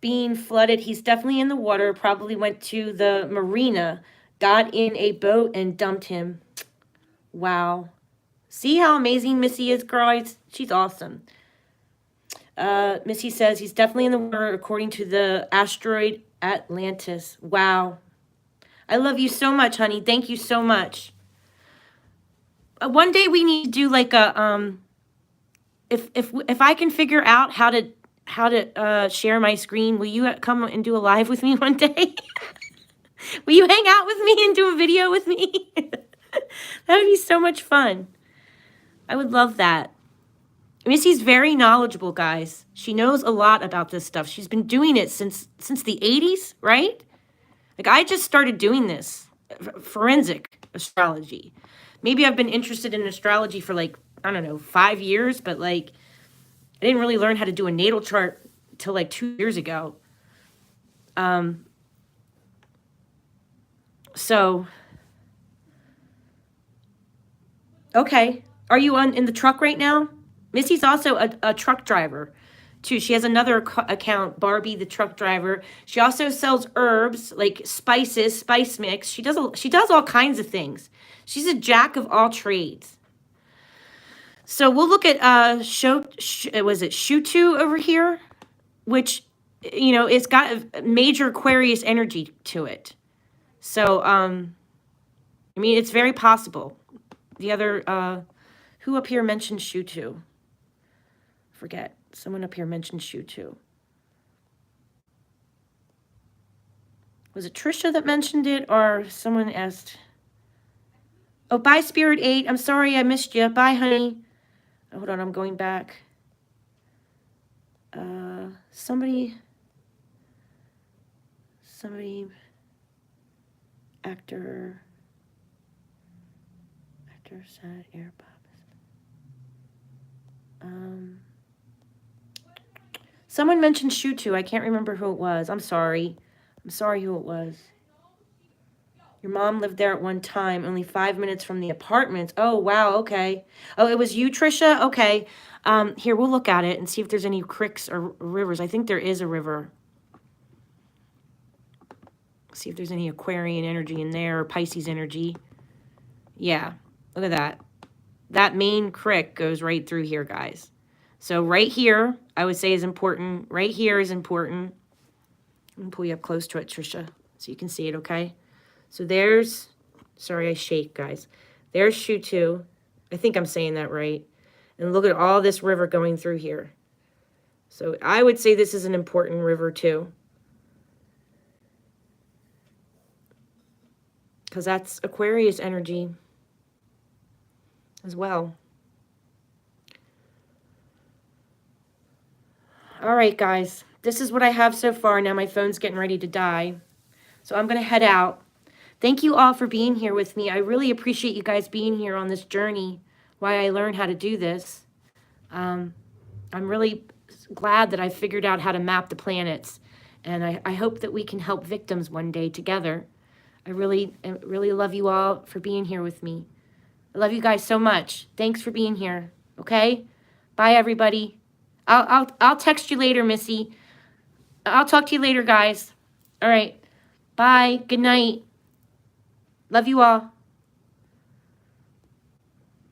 Being flooded. He's definitely in the water. Probably went to the marina, got in a boat, and dumped him. Wow. See how amazing Missy is, guys? She's awesome. Missy says he's definitely in the water according to the asteroid Atlantis. Wow. I love you so much, honey. Thank you so much. One day we need to do like a if I can figure out how to share my screen, will you come and do a live with me one day? Will you hang out with me and do a video with me? That would be so much fun. I would love that. Missy's very knowledgeable, guys. She knows a lot about this stuff. She's been doing it since the 80s, right? Like, I just started doing this, forensic astrology. Maybe I've been interested in astrology for, like, I don't know, 5 years, but, like, I didn't really learn how to do a natal chart till, like, 2 years ago. So, okay. Are you in the truck right now? Missy's also a truck driver, too. She has another account, Barbie, the truck driver. She also sells herbs, like spices, spice mix. She does all kinds of things. She's a jack of all trades. So we'll look at was it Shutu over here, which, you know, it's got a major Aquarius energy to it. So I mean, it's very possible. The other who up here mentioned Shutu? Forget. Someone up here mentioned Shutu. Was it Trisha that mentioned it, or someone asked? Oh, bye, Spirit 8. I'm sorry I missed you. Bye, honey. Hold on, I'm going back. Somebody, actor, sad, air pop. Someone mentioned Shutu. I can't remember who it was. I'm sorry. I'm sorry who it was. Your mom lived there at one time, only 5 minutes from the apartments. Oh, wow, okay. Oh, it was you, Trisha? Okay. Here, we'll look at it and see if there's any creeks or rivers. I think there is a river. See if there's any Aquarian energy in there or Pisces energy. Yeah, look at that. That main creek goes right through here, guys. So right here, I would say is important. Right here is important. I'm going to pull you up close to it, Trisha, so you can see it, okay? So there's, sorry, I shake, guys. There's Shutu. I think I'm saying that right. And look at all this river going through here. So I would say this is an important river too. Because that's Aquarius energy as well. All right, guys. This is what I have so far. Now my phone's getting ready to die. So I'm going to head out. Thank you all for being here with me. I really appreciate you guys being here on this journey, why I learned how to do this. I'm really glad that I figured out how to map the planets. And I hope that we can help victims one day together. I really love you all for being here with me. I love you guys so much. Thanks for being here. Okay? Bye, everybody. I'll text you later, Missy. I'll talk to you later, guys. All right. Bye. Good night. Love you all.